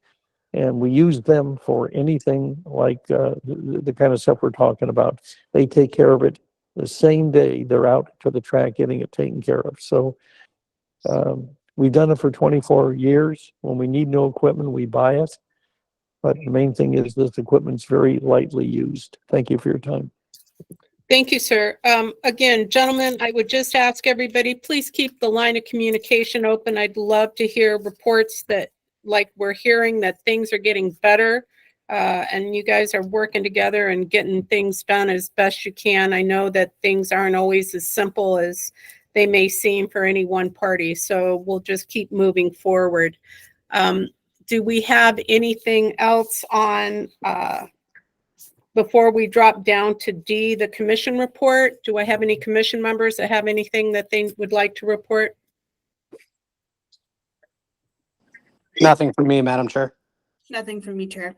and we use them for anything like the kind of stuff we're talking about. They take care of it the same day they're out to the track getting it taken care of. So we've done it for 24 years. When we need new equipment, we buy it. But the main thing is this equipment's very lightly used. Thank you for your time. Thank you, sir. Again, gentlemen, I would just ask everybody, please keep the line of communication open. I'd love to hear reports that, like we're hearing, that things are getting better. And you guys are working together and getting things done as best you can. I know that things aren't always as simple as they may seem for any one party. So we'll just keep moving forward. Do we have anything else on, before we drop down to D, the commission report? Do I have any commission members that have anything that they would like to report? Nothing from me, Madam Chair. Nothing from me, Chair.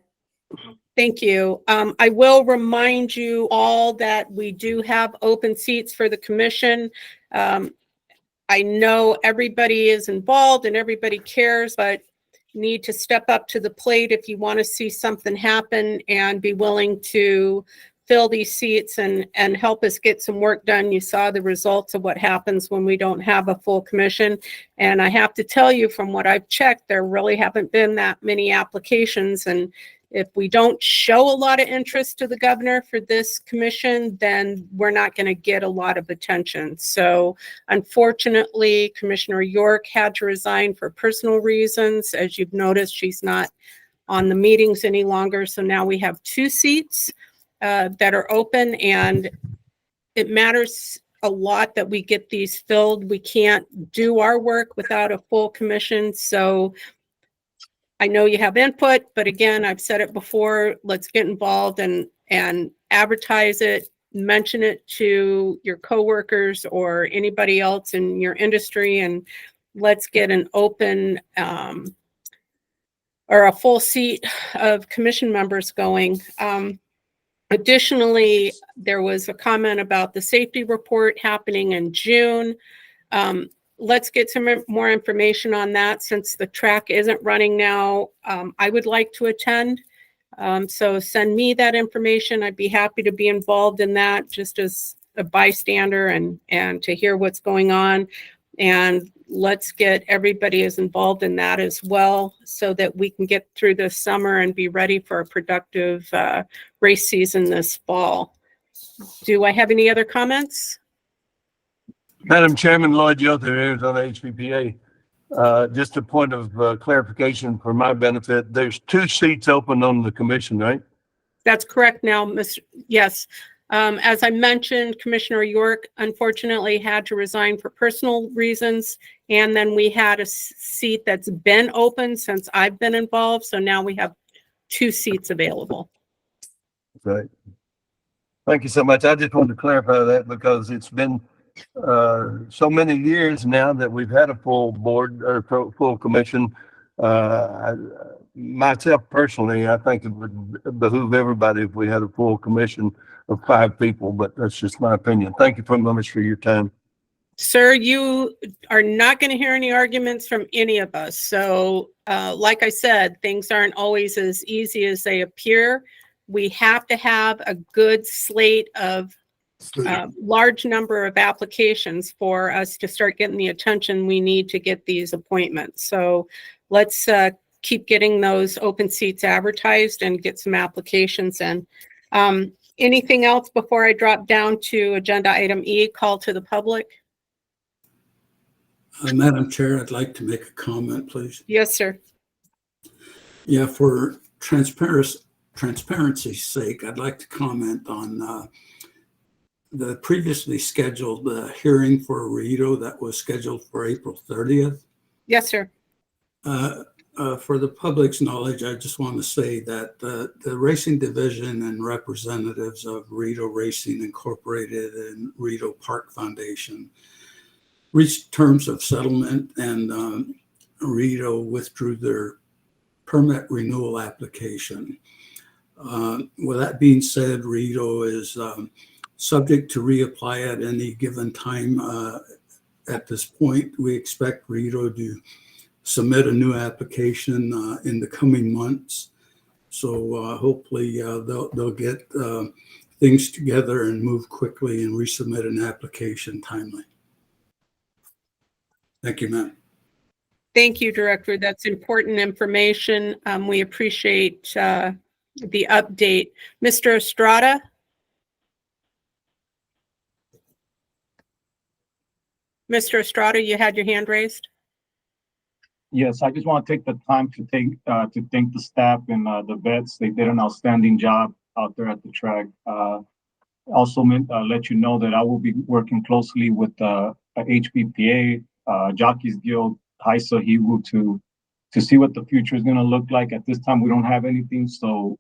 Thank you. I will remind you all that we do have open seats for the commission. I know everybody is involved and everybody cares, but need to step up to the plate if you want to see something happen and be willing to fill these seats and help us get some work done. You saw the results of what happens when we don't have a full commission. And I have to tell you, from what I've checked, there really haven't been that many applications. And if we don't show a lot of interest to the governor for this commission, then we're not going to get a lot of attention. So unfortunately, Commissioner York had to resign for personal reasons. As you've noticed, she's not on the meetings any longer. So now we have 2 seats that are open, and it matters a lot that we get these filled. We can't do our work without a full commission. So I know you have input, but again, I've said it before, let's get involved and advertise it, mention it to your coworkers or anybody else in your industry, and let's get an open or a full seat of commission members going. Additionally, there was a comment about the safety report happening in June. Let's get some more information on that since the track isn't running now. I would like to attend. So send me that information. I'd be happy to be involved in that just as a bystander and to hear what's going on. And let's get everybody as involved in that as well so that we can get through this summer and be ready for a productive race season this fall. Do I have any other comments? Madam Chairman, Lloyd Yother, Arizona HPPA. Just a point of clarification for my benefit. There's 2 seats open on the commission, right? That's correct now, Mr. Yes. As I mentioned, Commissioner York unfortunately had to resign for personal reasons. And then we had a seat that's been open since I've been involved. So now we have 2 seats available. Right. Thank you so much. I just wanted to clarify that because it's been so many years now that we've had a full board or full commission. Myself personally, I think it would behoove everybody if we had a full commission of 5 people, but that's just my opinion. Thank you very much for your time. Sir, you are not going to hear any arguments from any of us. So like I said, things aren't always as easy as they appear. We have to have a good slate of large number of applications for us to start getting the attention we need to get these appointments. So let's keep getting those open seats advertised and get some applications in. Anything else before I drop down to agenda item E, call to the public? Madam Chair, I'd like to make a comment, please. Yes, sir. Yeah, for transparency's sake, I'd like to comment on the previously scheduled hearing for Rito that was scheduled for April 30th. Yes, sir. For the public's knowledge, I just want to say that the racing division and representatives of Rito Racing Incorporated and Rito Park Foundation reached terms of settlement, and Rito withdrew their permit renewal application. With that being said, Rito is subject to reapply at any given time. At this point, we expect Rito to submit a new application in the coming months. So hopefully they'll get things together and move quickly and resubmit an application timely. Thank you, ma'am. Thank you, Director. That's important information. We appreciate the update. Mr. Estrada? Mr. Estrada, you had your hand raised? Yes, I just want to take the time to thank the staff and the vets. They did an outstanding job out there at the track. Also, let you know that I will be working closely with HBPA, Jockeys Guild, HISA, HEWU to see what the future is going to look like. At this time, we don't have anything. So,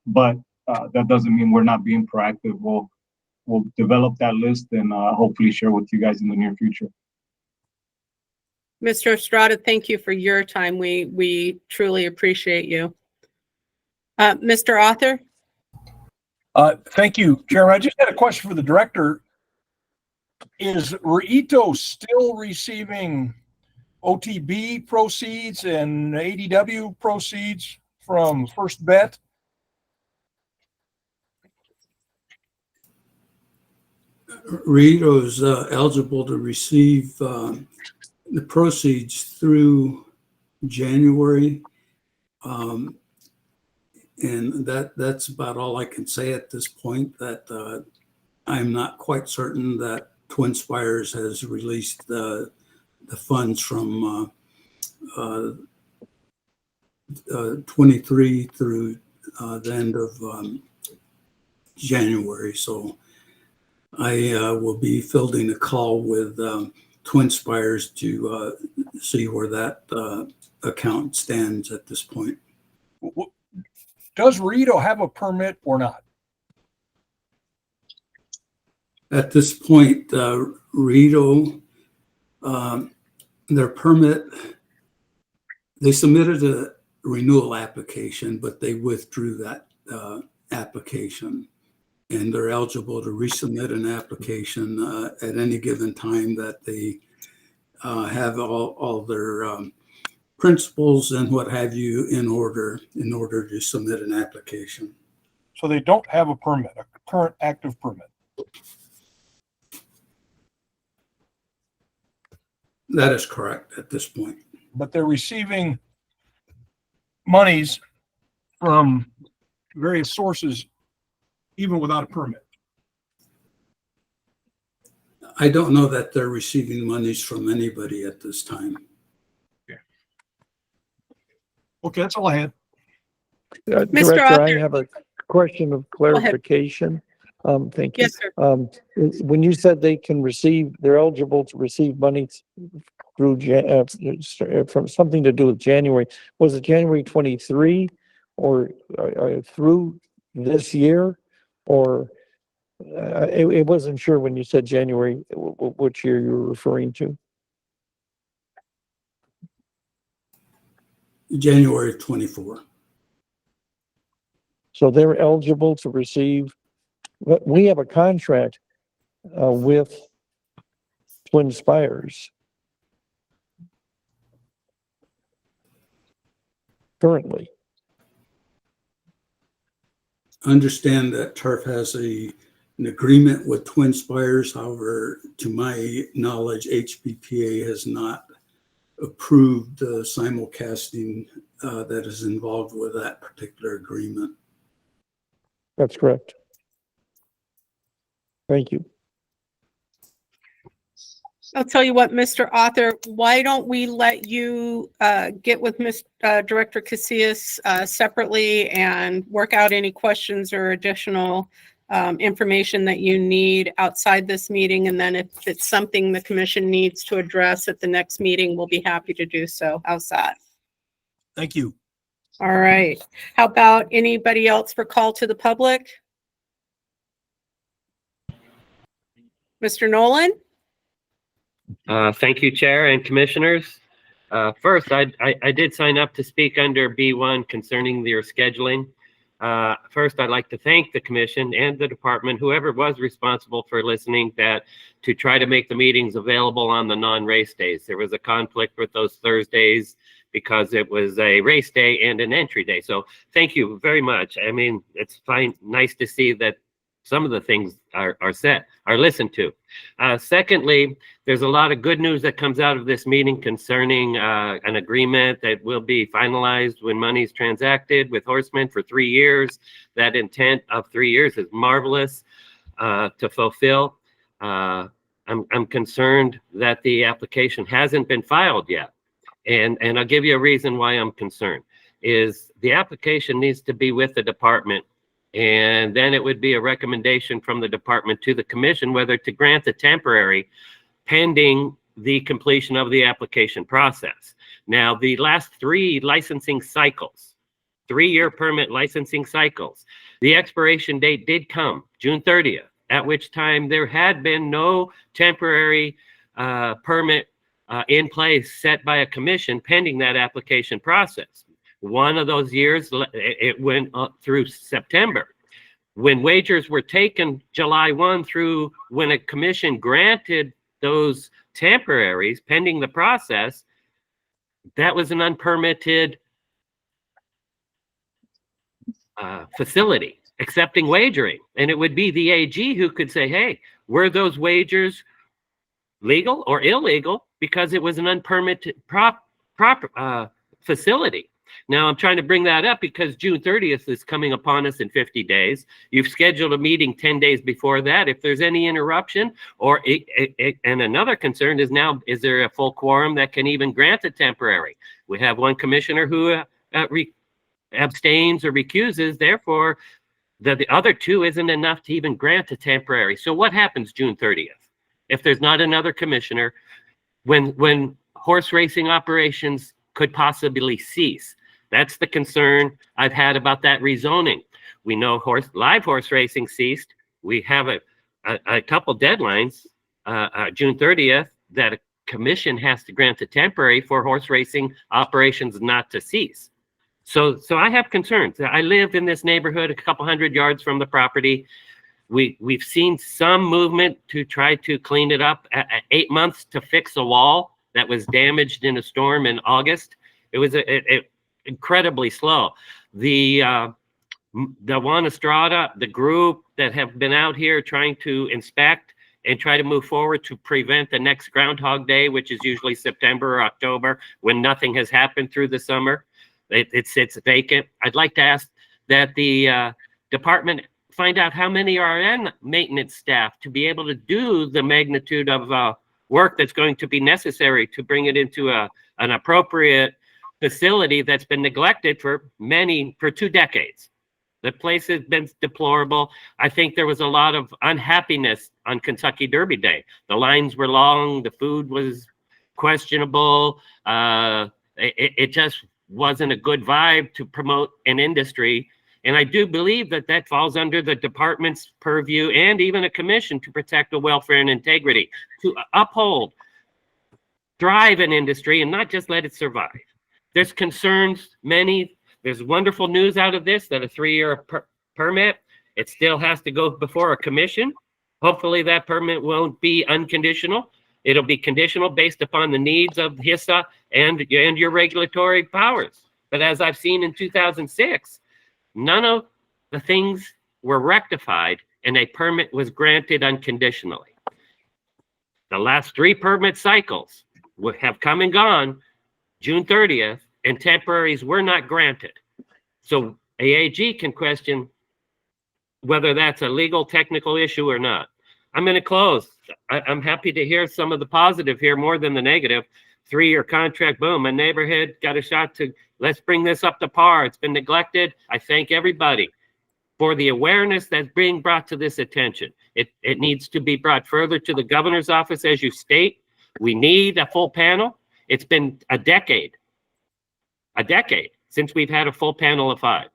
but that doesn't mean we're not being proactive. We'll develop that list and hopefully share with you guys in the near future. Mr. Estrada, thank you for your time. We truly appreciate you. Mr. Author? Thank you, Chairman. I just had a question for the director. Is Reito still receiving OTB proceeds and ADW proceeds from First Bet? Reito is eligible to receive the proceeds through January. And that's about all I can say at this point. That I'm not quite certain that Twin Spires has released the funds from 23 through the end of January. So I will be fielding a call with Twin Spires to see where that account stands at this point. Does Reito have a permit or not? At this point, Reito, their permit, they submitted a renewal application, but they withdrew that application. And they're eligible to resubmit an application at any given time that they have all their principles and what have you in order to submit an application. So they don't have a permit, a current active permit. That is correct at this point. But they're receiving monies from various sources even without a permit. I don't know that they're receiving monies from anybody at this time. Okay, that's all I had. Director, I Author. have a question of clarification. Thank you. Yes, sir. When you said they're eligible to receive money through from something to do with January, was it January 23 or through this year? Or it wasn't sure when you said January, which year you were referring to. January 24. So they're eligible to receive, we have a contract with Twin Spires currently. Understand that Turf has an agreement with Twin Spires. However, to my knowledge, HBPA has not approved the simulcasting that is involved with that particular agreement. That's correct. Thank you. I'll tell you what, Mr. Author, why don't we let you get with Director Casillas separately and work out any questions or additional information that you need outside this meeting. And then if it's something the commission needs to address at the next meeting, we'll be happy to do so. How's that? Thank you. All right. How about anybody else for call to the public? Mr. Nolan? Thank you, Chair and Commissioners. First, I did sign up to speak under B1 concerning your scheduling. First, I'd like to thank the Commission and the Department, whoever was responsible for listening, to try to make the meetings available on the non-race days. There was a conflict with those Thursdays because it was a race day and an entry day. So thank you very much. I mean, it's nice to see that some of the things are listened to. Secondly, there's a lot of good news that comes out of this meeting concerning an agreement that will be finalized when money's transacted with Horseman for 3 years. That intent of 3 years is marvelous to fulfill. I'm concerned that the application hasn't been filed yet. And I'll give you a reason why I'm concerned. Is the application needs to be with the department, and then it would be a recommendation from the department to the commission whether to grant the temporary pending the completion of the application process. Now, the last 3 licensing cycles, 3-year permit licensing cycles, the expiration date did come June 30th, at which time there had been no temporary permit in place set by a commission pending that application process. One of those years, it went through September. When wagers were taken July 1 through when a commission granted those temporaries pending the process, that was an unpermitted facility accepting wagering. And it would be the AG who could say, hey, were those wagers legal or illegal because it was an unpermitted facility? Now, I'm trying to bring that up because June 30th is coming upon us in 50 days. You've scheduled a meeting 10 days before that. If there's any interruption, and another concern is now, is there a full quorum that can even grant a temporary? We have one commissioner who abstains or recuses, therefore, the other 2 isn't enough to even grant a temporary. So what happens June 30th? If there's not another commissioner, when horse racing operations could possibly cease? That's the concern I've had about that rezoning. We know live horse racing ceased. We have a couple deadlines, June 30th, that a commission has to grant a temporary for horse racing operations not to cease. So I have concerns. I live in this neighborhood a couple hundred yards from the property. We've seen some movement to try to clean it up. 8 months to fix a wall that was damaged in a storm in August. It was incredibly slow. The Juan Estrada, the group that have been out here trying to inspect and try to move forward to prevent the next Groundhog Day, which is usually September or October, when nothing has happened through the summer. It sits vacant. I'd like to ask that the department find out how many are in maintenance staff to be able to do the magnitude of work that's going to be necessary to bring it into an appropriate facility that's been neglected for 2 decades. The place has been deplorable. I think there was a lot of unhappiness on Kentucky Derby Day. The lines were long, the food was questionable. It just wasn't a good vibe to promote an industry. And I do believe that falls under the department's purview and even a commission to protect the welfare and integrity, to uphold, drive an industry and not just let it survive. There's concerns, there's wonderful news out of this, that a 3-year permit, it still has to go before a commission. Hopefully that permit won't be unconditional. It'll be conditional based upon the needs of HISA and your regulatory powers. But as I've seen in 2006, none of the things were rectified and a permit was granted unconditionally. The last 3 permit cycles have come and gone June 30th, and temporaries were not granted. So AAG can question whether that's a legal technical issue or not. I'm going to close. I'm happy to hear some of the positive here more than the negative. 3-year contract, boom, my neighborhood got a shot to, let's bring this up to par. It's been neglected. I thank everybody for the awareness that's being brought to this attention. It needs to be brought further to the governor's office, as you state. We need a full panel. It's been a decade since we've had a full panel of 5.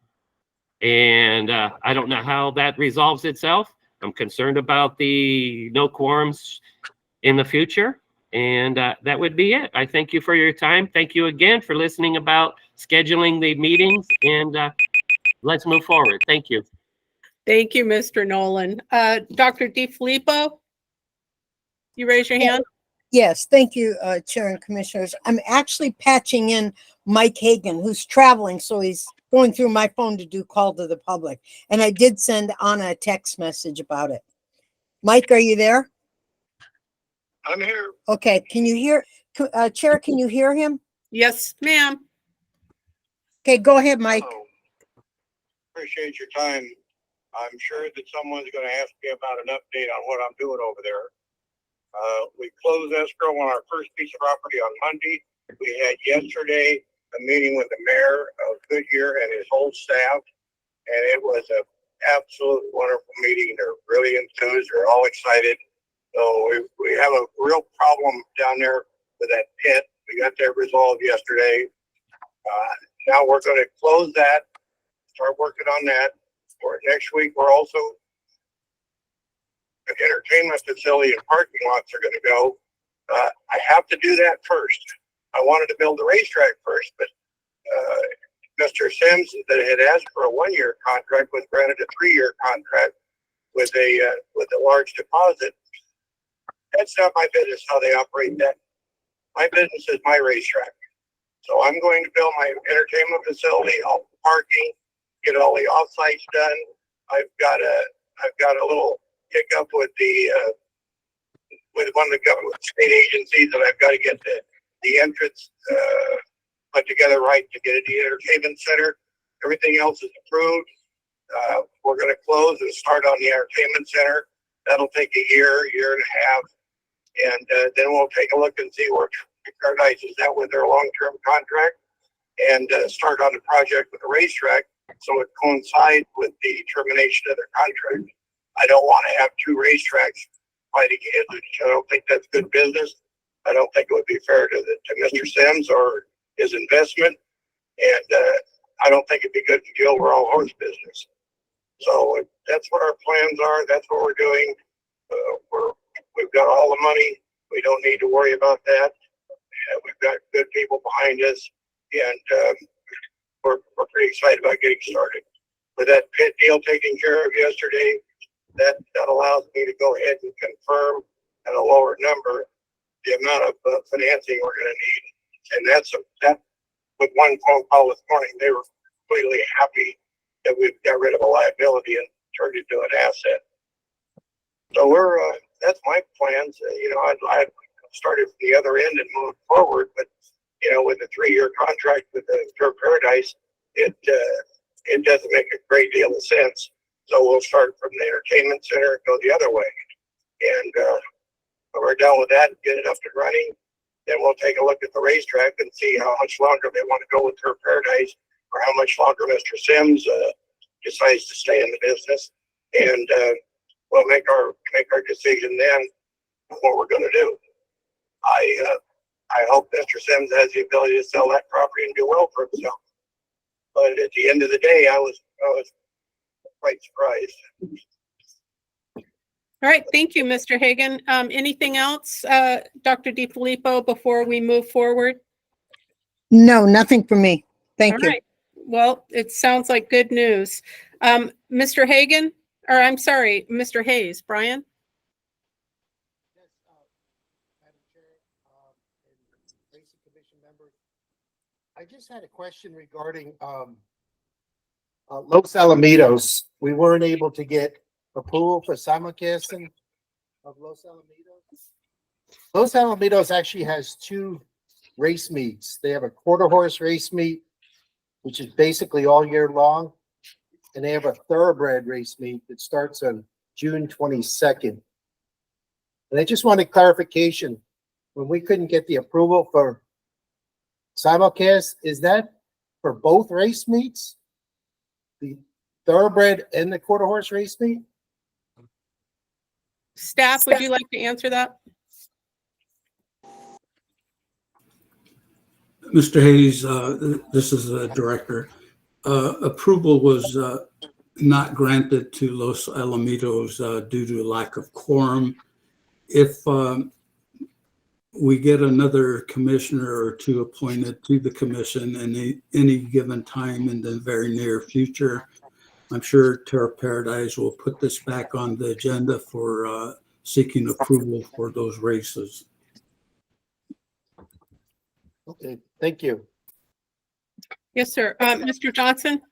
And I don't know how that resolves itself. I'm concerned about the no quorums in the future. And that would be it. I thank you for your time. Thank you again for listening about scheduling the meetings, and let's move forward. Thank you. Thank you, Mr. Nolan. Dr. DiFilippo, you raise your hand. Yes, thank you, Chair and Commissioners. I'm actually patching in Mike Hagan, who's traveling, so he's going through my phone to do call to the public. And I did send Anna a text message about it. Mike, are you there? I'm here. Okay, can you hear, Chair, can you hear him? Yes, ma'am. Okay, go ahead, Mike. Hello. Appreciate your time. I'm sure that someone's going to ask me about an update on what I'm doing over there. We closed escrow on our first piece of property on Monday. We had yesterday a meeting with the mayor of Goodyear and his whole staff, and it was an absolute wonderful meeting. They're really enthused. They're all excited. So we have a real problem down there with that pit. We got that resolved yesterday. Now we're going to close that, start working on that. For next week, we're also an entertainment facility and parking lots are going to go. I have to do that first. I wanted to build the racetrack first, but Mr. Sims that had asked for a 1-year contract was granted a 3-year contract with a large deposit. That's not my business how they operate that. My business is my racetrack. So I'm going to build my entertainment facility, all the parking, get all the off-sites done. I've got a little hiccup with with one of the government state agencies that I've got to get the entrance put together right to get it to the entertainment center. Everything else is approved. We're going to close and start on the entertainment center. That'll take a year and a half, and then we'll take a look and see where Paradise is at with their long-term contract, and start on the project with the racetrack so it coincides with the termination of their contract. I don't want to have 2 racetracks fighting against each other. I don't think that's good business. I don't think it would be fair to Mr. Sims or his investment, and I don't think it'd be good for the overall horse business. So that's what our plans are. That's what we're doing. We've got all the money. We don't need to worry about that. We've got good people behind us, and we're pretty excited about getting started. With that pit deal taken care of yesterday, that allows me to go ahead and confirm at a lower number the amount of financing we're going to need. And that with one phone call this morning, they were completely happy that we've got rid of a liability and turned it into an asset. So that's my plans. I started from the other end and moved forward, but with a 3-year contract with the Turf Paradise, it doesn't make a great deal of sense. So we'll start from the entertainment center and go the other way. And when we're done with that, get it up and running, then we'll take a look at the racetrack and see how much longer they want to go with Turf Paradise, or how much longer Mr. Sims decides to stay in the business. And we'll make our decision then what we're going to do. I hope Mr. Sims has the ability to sell that property and do well for himself. But at the end of the day, I was quite surprised. All right. Thank you, Mr. Hagan. Anything else, Dr. DiFilippo, before we move forward? No, nothing for me. Thank All you. right. Well, it sounds like good news. Mr. Hagan, or I'm sorry, Mr. Hayes, Brian? I just had a question regarding Los Alamitos. We weren't able to get approval for simulcasting of Los Alamitos. Los Alamitos actually has 2 race meets. They have a quarter horse race meet, which is basically all year long, and they have a thoroughbred race meet that starts on June 22nd. And I just wanted clarification. When we couldn't get the approval for simulcast, is that for both race meets, the thoroughbred and the quarter horse race meet? Staff, would you like to answer that? Mr. Hayes, this is the director. Approval was not granted to Los Alamitos due to lack of quorum. If we get another commissioner or 2 appointed to the commission in any given time in the very near future, I'm sure Turf Paradise will put this back on the agenda for seeking approval for those races. Okay, thank you. Yes, sir. Mr. Johnson?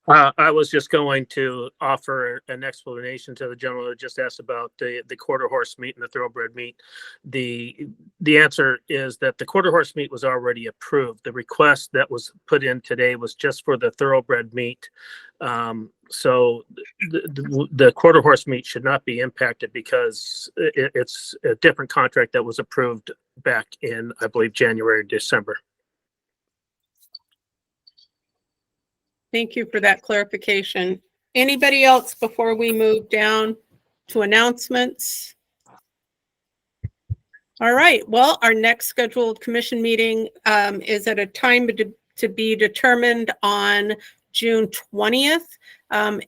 I was just going to offer an explanation to the gentleman who just asked about the quarter horse meat and the thoroughbred meat. The answer is that the quarter horse meat was already approved. The request that was put in today was just for the thoroughbred meat. So the quarter horse meat should not be impacted because it's a different contract that was approved back in, I believe, January, December. Thank you for that clarification. Anybody else before we move down to announcements? All right, well, our next scheduled commission meeting is at a time to be determined on June 20th.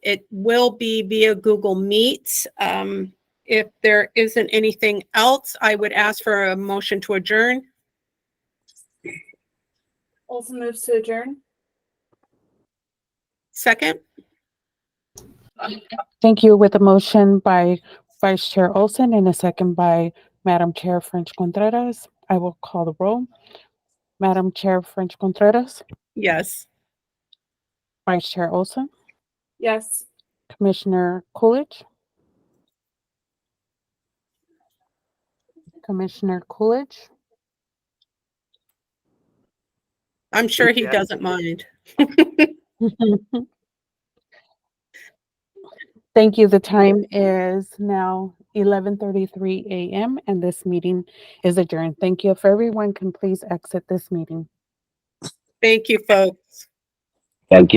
It will be via Google Meet. If there isn't anything else, I would ask for a motion to adjourn. Olson moves to adjourn. Second? Thank you. With a motion by Vice Chair Olson and a second by Madam Chair French Contreras, I will call the roll. Madam Chair French Contreras, Yes. Vice Chair Olson, Yes. Commissioner Coolidge, I'm sure he Yeah. doesn't mind. Thank you. The time is now 11:33 a.m. and this meeting is adjourned. Thank you. If everyone can please exit this meeting. Thank you, folks. Thank you.